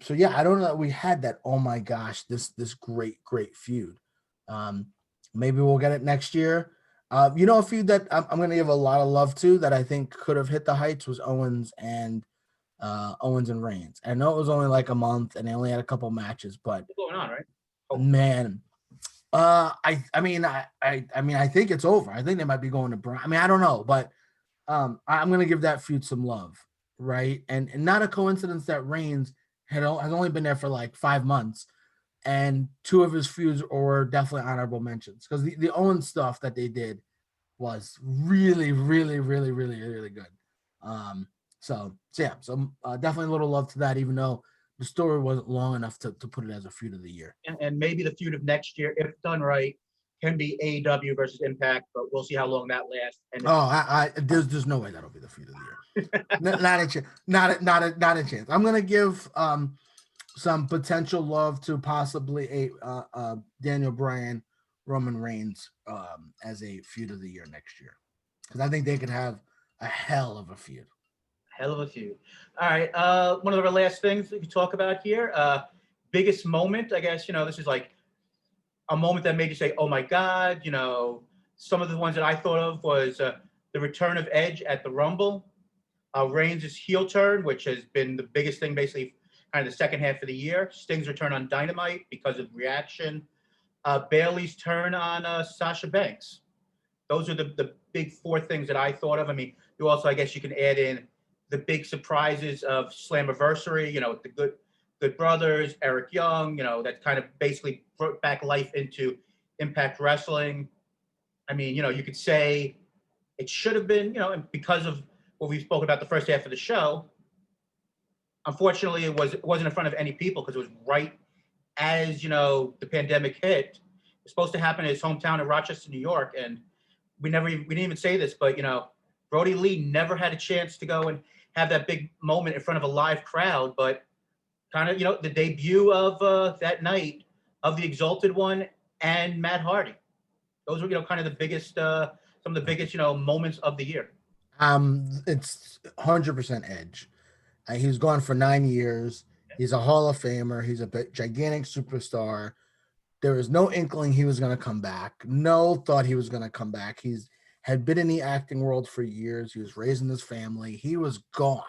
So yeah, I don't know that we had that. Oh my gosh, this great feud. Maybe we'll get it next year. A feud that I'm going to give a lot of love to that I think could have hit the heights was Owens and Reigns. I know it was only like a month and they only had a couple matches, but What's going on, right? Oh. Man, I think it's over. I think they might be going to Brown. I mean, I don't know, but I'm gonna give that feud some love, right? And not a coincidence that Reigns has only been there for like 5 months, and 2 of his feuds were definitely honorable mentions because the Owen stuff that they did was really, really, really, really, really good. Definitely a little love to that, even though the story wasn't long enough to put it as a feud of the year. And maybe the feud of next year, if done right, can be AEW versus Impact, but we'll see how long that lasts. And there's no way that'll be the feud of the year. Not a chance. Not a chance. I'm gonna give some potential love to possibly a Daniel Bryan, Roman Reigns as a feud of the year next year, because I think they could have a hell of a feud. Hell of a feud. All right. One of the last things that we talk about here, biggest moment, I guess, this is like a moment that made you say, oh my God, some of the ones that I thought of was the return of Edge at the Rumble, Reigns' heel turn, which has been the biggest thing basically kind of the second half of the year, Sting's return on Dynamite because of reaction, Bayley's turn on Sasha Banks. Those are the big 4 things that I thought of. I mean, you also, I guess you can add in the big surprises of Slammiversary, the Good Brothers, Eric Young, that kind of basically brought back life into Impact Wrestling. I mean, you could say it should have been, because of what we spoke about the first half of the show. Unfortunately, it wasn't in front of any people because it was right as, the pandemic hit. It was supposed to happen in his hometown of Rochester, New York. And we didn't even say this, but, Brodie Lee never had a chance to go and have that big moment in front of a live crowd, but kind of, the debut of that night of the Exalted One and Matt Hardy. Those were, kind of the biggest, some of the biggest, moments of the year. It's 100% Edge. He's gone for 9 years. He's a Hall of Famer. He's a gigantic superstar. There was no inkling he was going to come back. No thought he was going to come back. Had been in the acting world for years. He was raising his family. He was gone.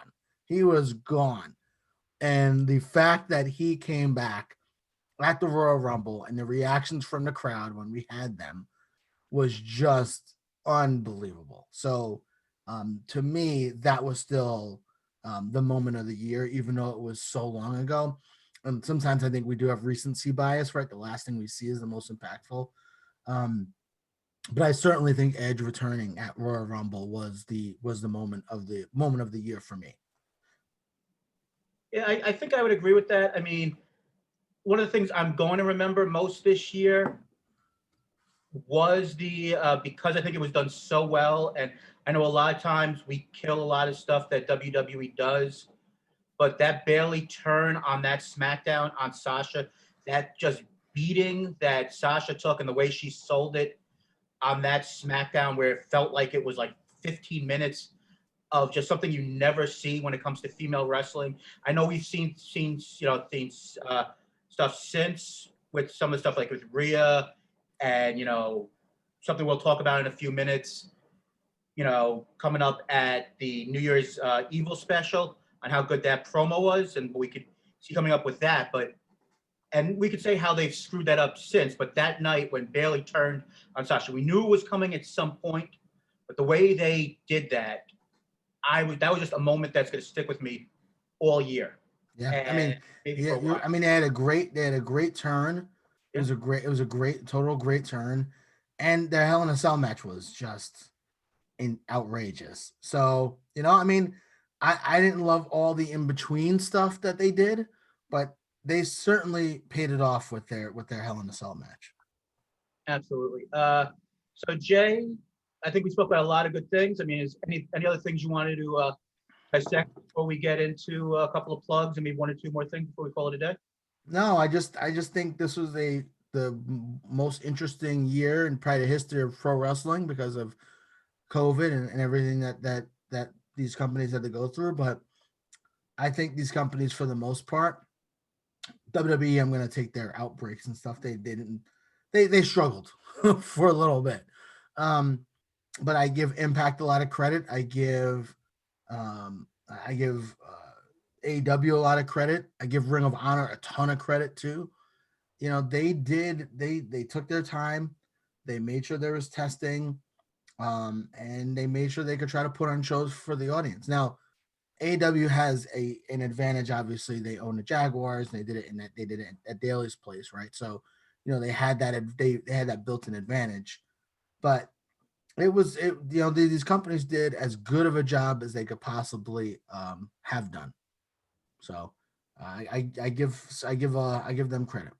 And the fact that he came back at the Royal Rumble and the reactions from the crowd when we had them was just unbelievable. So to me, that was still the moment of the year, even though it was so long ago. And sometimes I think we do have recency bias, right? The last thing we see is the most impactful. But I certainly think Edge returning at Royal Rumble was the moment of the year for me. Yeah, I think I would agree with that. I mean, one of the things I'm going to remember most this year was because I think it was done so well, and I know a lot of times we kill a lot of stuff that WWE does, but that Bayley turn on that SmackDown on Sasha, that just beating that Sasha took and the way she sold it on that SmackDown, where it felt like it was like 15 minutes of just something you never see when it comes to female wrestling. I know we've seen stuff since with some of the stuff like with Rhea and something we'll talk about in a few minutes. Coming up at the New Year's Evil special on how good that promo was, and we could see coming up with that. And we could say how they've screwed that up since. But that night when Bayley turned on Sasha, we knew it was coming at some point. But the way they did that, that was just a moment that's going to stick with me all year. Yeah, they had a great turn. It was a great total great turn, and their Hell in a Cell match was just outrageous. So, I mean, I didn't love all the in-between stuff that they did, but they certainly paid it off with their Hell in a Cell match. Absolutely. So Jay, I think we spoke about a lot of good things. I mean, is any other things you wanted to dissect before we get into a couple of plugs and maybe one or two more things before we call it a day? No, I just think this was the most interesting year in probably the history of pro wrestling because of COVID and everything that these companies had to go through. But I think these companies, for the most part, WWE, I'm going to take their outbreaks and stuff. They didn't, they struggled for a little bit. Um, but I give Impact a lot of credit. I give AEW a lot of credit. I give Ring of Honor a ton of credit too. They took their time. They made sure there was testing, and they made sure they could try to put on shows for the audience. Now, AEW has an advantage. Obviously, they own the Jaguars. And they did it at Daly's place, right? So, they had they had that built-in advantage. But these companies did as good of a job as they could possibly have done. So, I give them credit.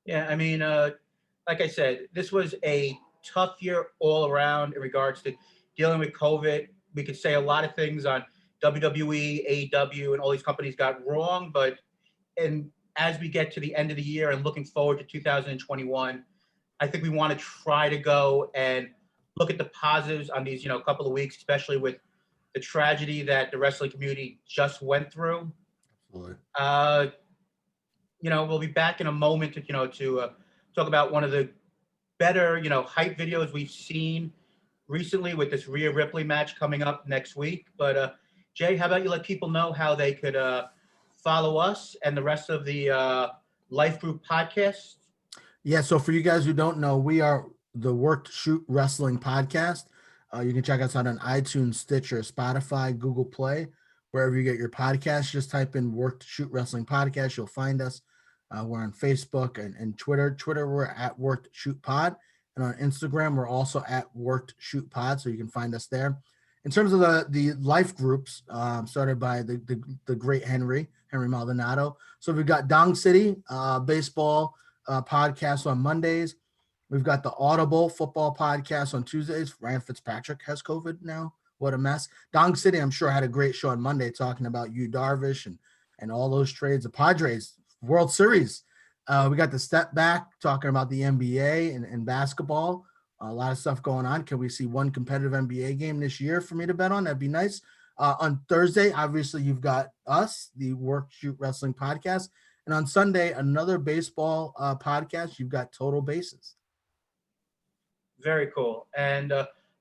Yeah, I mean, like I said, this was a tough year all around in regards to dealing with COVID. We could say a lot of things on WWE, AEW, and all these companies got wrong, but and as we get to the end of the year and looking forward to 2021, I think we want to try to go and look at the positives on these, couple of weeks, especially with the tragedy that the wrestling community just went through. Absolutely. We'll be back in a moment to talk about one of the better, hype videos we've seen recently with this Rhea Ripley match coming up next week. But Jay, how about you let people know how they could follow us and the rest of the Life Group podcast? Yeah, so for you guys who don't know, we are the Work Shoot Wrestling podcast. You can check us out on iTunes, Stitcher, Spotify, Google Play, wherever you get your podcasts. Just type in Work Shoot Wrestling podcast. You'll find us. We're on Facebook and Twitter. Twitter, we're at Worked Shoot Pod. And on Instagram, we're also at Worked Shoot Pod, so you can find us there. In terms of the life groups, started by the great Henry Maldonado. So we've got Dong City baseball podcast on Mondays. We've got the Audible football podcast on Tuesdays. Ryan Fitzpatrick has COVID now. What a mess. Dong City, I'm sure, had a great show on Monday talking about Yu Darvish and all those trades. The Padres World Series. We got the Step Back talking about the NBA and basketball. A lot of stuff going on. Can we see one competitive NBA game this year for me to bet on? That'd be nice. On Thursday, obviously, you've got us, the Work Shoot Wrestling podcast. And on Sunday, another baseball podcast. You've got Total Bases. Very cool. And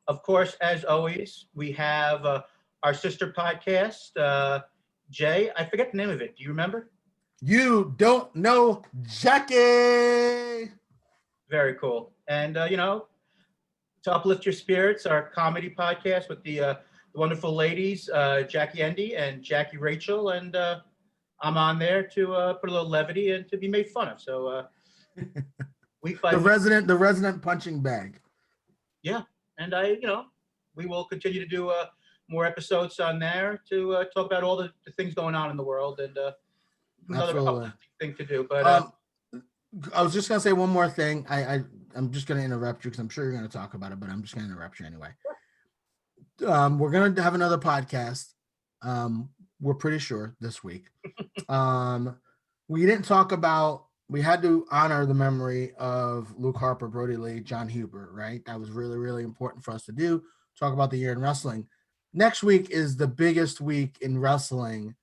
of course, as always, we have our sister podcast. Jay, I forget the name of it. Do you remember? You Don't Know Jackie. Very cool. And, to uplift your spirits, our comedy podcast with the wonderful ladies, Jackie Endy and Jackie Rachel. And I'm on there to put a little levity and to be made fun of. So week by week. The resident punching bag. Yeah. And we will continue to do more episodes on there to talk about all the things going on in the world and another uplifting thing to do. But I was just going to say one more thing. I'm just going to interrupt you because I'm sure you're going to talk about it, but I'm just going to interrupt you anyway. We're going to have another podcast. We're pretty sure this week. We didn't talk about, we had to honor the memory of Luke Harper, Brodie Lee, John Huber, right? That was really, really important for us to do. Talk about the year in wrestling. Next week is the biggest week in wrestling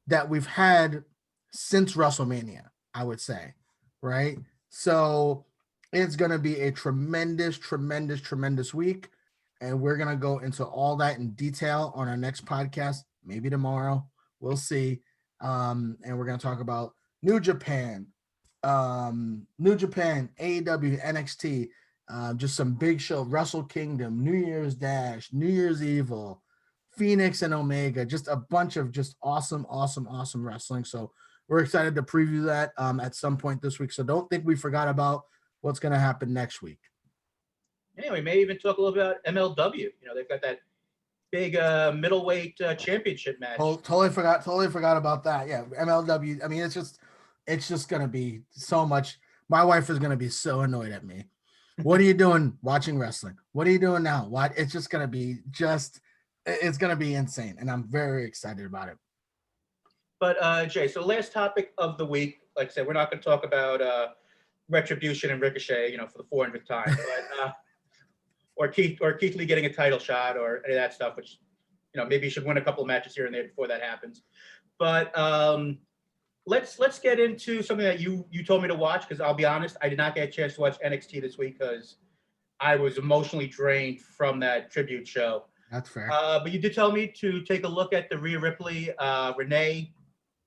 that we've had since WrestleMania, I would say, right? So it's going to be a tremendous, tremendous, tremendous week. And we're going to go into all that in detail on our next podcast, maybe tomorrow. We'll see. And we're going to talk about New Japan, AEW, NXT, just some big show, Wrestle Kingdom, New Year's Dash, New Year's Evil, Phoenix and Omega, just a bunch of just awesome, awesome, awesome wrestling. So we're excited to preview that at some point this week. So don't think we forgot about what's going to happen next week. Anyway, maybe even talk a little about MLW. You know, they've got that big middleweight championship match. Totally forgot about that. Yeah, MLW. I mean, it's just gonna be so much. My wife is gonna be so annoyed at me. What are you doing watching wrestling? What are you doing now? What? It's just gonna be it's gonna be insane, and I'm very excited about it. But Jay, so last topic of the week, like I said, we're not going to talk about Retribution and Ricochet, you know, for the 400th time, but or Keith Lee getting a title shot or any of that stuff, which, you know, maybe you should win a couple of matches here and there before that happens. But let's get into something that you told me to watch, because I'll be honest, I did not get a chance to watch NXT this week because I was emotionally drained from that tribute show. That's fair. But you did tell me to take a look at the Rhea Ripley, Renee,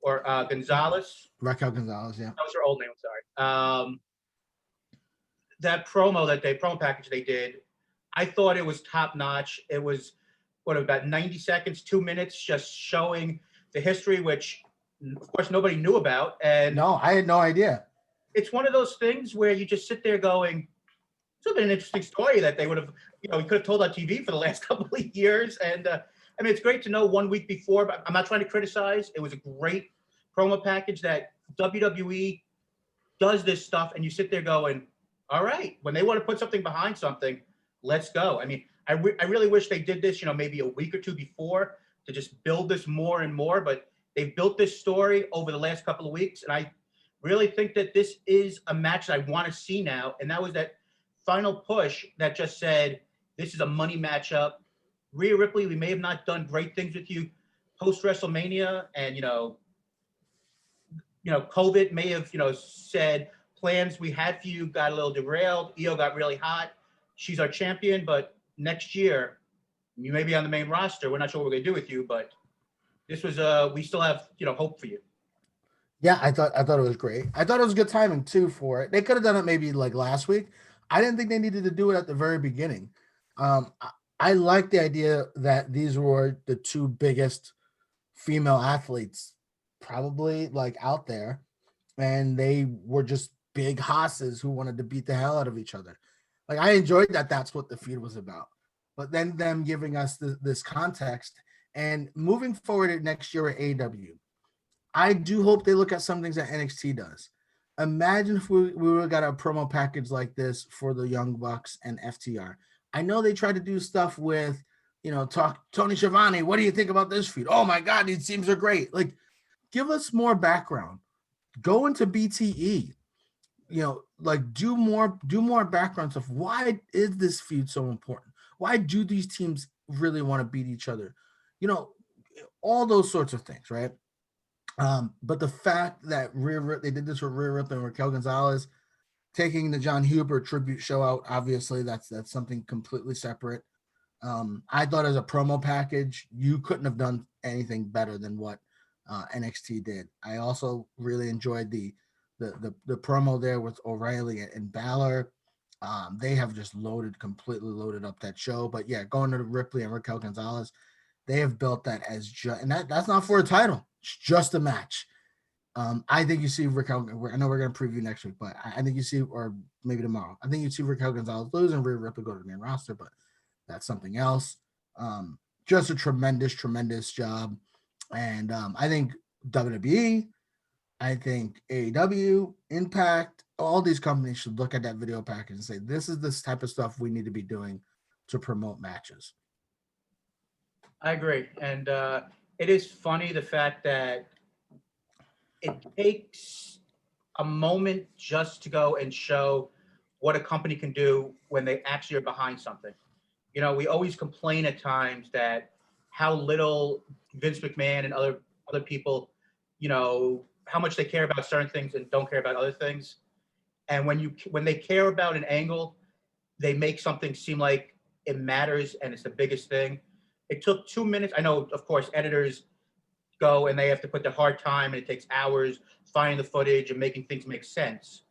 or Gonzalez. Raquel Gonzalez, yeah. That was her old name, I'm sorry. That promo package they did, I thought it was top notch. It was about 90 seconds, 2 minutes, just showing the history, which of course nobody knew about. And no, I had no idea. It's one of those things where you just sit there going, it's been an interesting story that they would have, you know, we could have told on TV for the last couple of years. And I mean, it's great to know 1 week before, but I'm not trying to criticize. It was a great promo package that WWE does this stuff, and you sit there going, all right, when they want to put something behind something, let's go. I mean, I really wish they did this, you know, maybe a week or two before to just build this more and more, but they've built this story over the last couple of weeks, and I really think that this is a match that I want to see now, and that was that final push that just said, this is a money matchup. Rhea Ripley, we may have not done great things with you post-WrestleMania, and, you know, COVID may have, you know, said plans we had for you got a little derailed. Io got really hot. She's our champion, but next year, you may be on the main roster. We're not sure what we're going to do with you, but this was, we still have, you know, hope for you. Yeah, I thought it was great. I thought it was good timing too for it. They could have done it maybe like last week. I didn't think they needed to do it at the very beginning. I like the idea that these were the two biggest female athletes probably like out there, and they were just big hosses who wanted to beat the hell out of each other. Like, I enjoyed that that's what the feud was about. But then them giving us this context and moving forward next year at AEW, I do hope they look at some things that NXT does. Imagine if we would have got a promo package like this for the Young Bucks and FTR. I know they tried to do stuff with, you know, talk Tony Schiavone. What do you think about this feud? Oh my God, these teams are great. Like, give us more background. Go into BTE. You know, like do more background stuff. Why is this feud so important? Why do these teams really want to beat each other? You know, all those sorts of things, right? But the fact that they did this with Rhea Ripley and Raquel Gonzalez, taking the John Huber tribute show out, obviously that's something completely separate. I thought as a promo package, you couldn't have done anything better than what NXT did. I also really enjoyed the promo there with O'Reilly and Balor. They have just completely loaded up that show. But yeah, going to Ripley and Raquel Gonzalez, they have built that as just, and that's not for a title. It's just a match. I think you see Raquel. I know we're going to preview next week, but I think you see, or maybe tomorrow, I think you see Raquel Gonzalez lose and Rhea Ripley go to the main roster, but that's something else. Just a tremendous job. And I think WWE, I think AEW, Impact, all these companies should look at that video package and say, this is this type of stuff we need to be doing to promote matches. I agree. And it is funny the fact that it takes a moment just to go and show what a company can do when they actually are behind something. You know, we always complain at times that how little Vince McMahon and other people, you know, how much they care about certain things and don't care about other things. And when they care about an angle, they make something seem like it matters and it's the biggest thing. It took 2 minutes. I know, of course, editors go and they have to put their hard time and it takes hours finding the footage and making things make sense.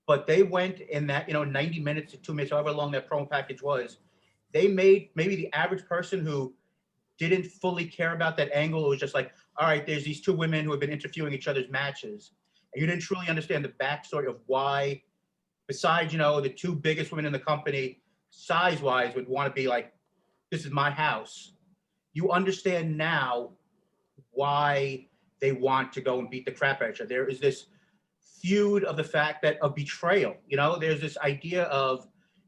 But they went in that, 90 minutes to 2 minutes, however long that promo package was. They made maybe the average person who didn't fully care about that angle. It was just like, all right, there's these two women who have been interviewing each other's matches. And you didn't truly understand the backstory of why, besides, the two biggest women in the company, size-wise would want to be like, this is my house. You understand now why they want to go and beat the crap out of each other. There is this feud of the fact that of betrayal. There's this idea of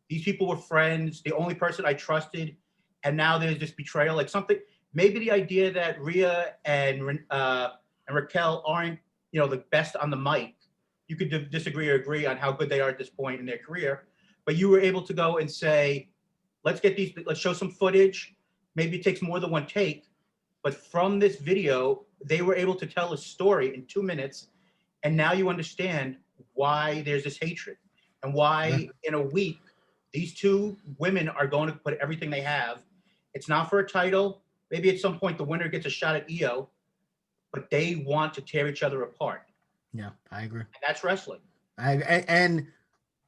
these people were friends, the only person I trusted, and now there's this betrayal. Like something, maybe the idea that Rhea and Raquel aren't, the best on the mic. You could disagree or agree on how good they are at this point in their career, but you were able to go and say, let's show some footage. Maybe it takes more than one take, but from this video, they were able to tell a story in 2 minutes. And now you understand why there's this hatred and why in a week, these two women are going to put everything they have. It's not for a title. Maybe at some point the winner gets a shot at EO, but they want to tear each other apart. Yeah, I agree. And that's wrestling. And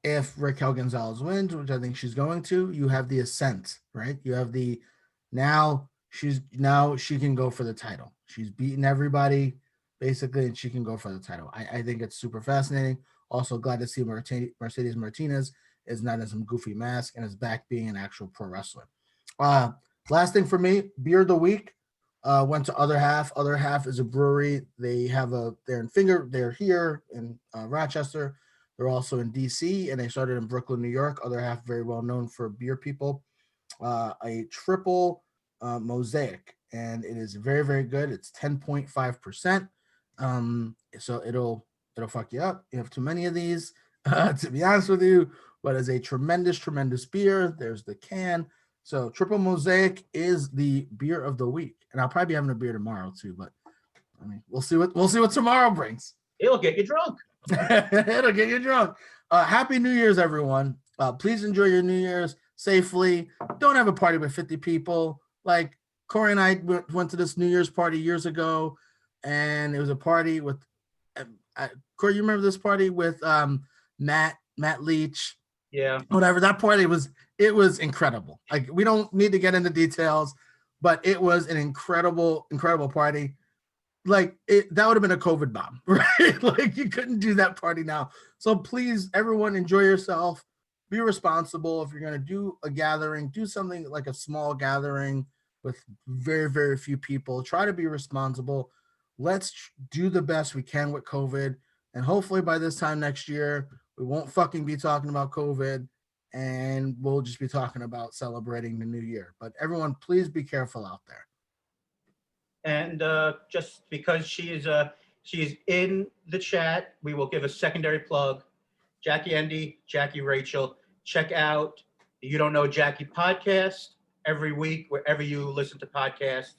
if Raquel Gonzalez wins, which I think she's going to, you have the ascent, right? You have now she can go for the title. She's beaten everybody basically, and she can go for the title. I think it's super fascinating. Also glad to see Mercedes Martinez is not in some goofy mask and is back being an actual pro wrestler. Last thing for me, beer of the week. Went to Other Half. Other Half is a brewery. They're here in Rochester. They're also in DC, and they started in Brooklyn, New York. Other Half, very well known for beer people. A triple mosaic, and it is very, very good. It's 10.5%. So it'll fuck you up. You have too many of these, to be honest with you. But it's a tremendous, tremendous beer. There's the can. So triple mosaic is the beer of the week, and I'll probably be having a beer tomorrow too. But I mean, we'll see what tomorrow brings. It'll get you drunk. It'll get you drunk. Happy New Year's, everyone. Please enjoy your New Year's safely. Don't have a party with 50 people. Like Corey and I went to this New Year's party years ago, and it was a party with Corey. You remember this party with Matt Leach? Yeah. Whatever. That party was incredible. Like, we don't need to get into details, but it was an incredible, incredible party. Like, that would have been a COVID bomb, right? Like, you couldn't do that party now. So please, everyone, enjoy yourself. Be responsible. If you're going to do a gathering, do something like a small gathering with very, very few people. Try to be responsible. Let's do the best we can with COVID. And hopefully by this time next year, we won't fucking be talking about COVID, and we'll just be talking about celebrating the new year. But everyone, please be careful out there. And just because she is in the chat, we will give a secondary plug. Jackie Endy, Jackie Rachel, check out the You Don't Know Jackie podcast every week, wherever you listen to podcasts.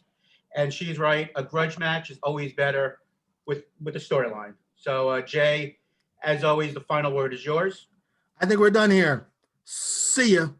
And she's right, a grudge match is always better with the storyline. So Jay, as always, the final word is yours. I think we're done here. See ya.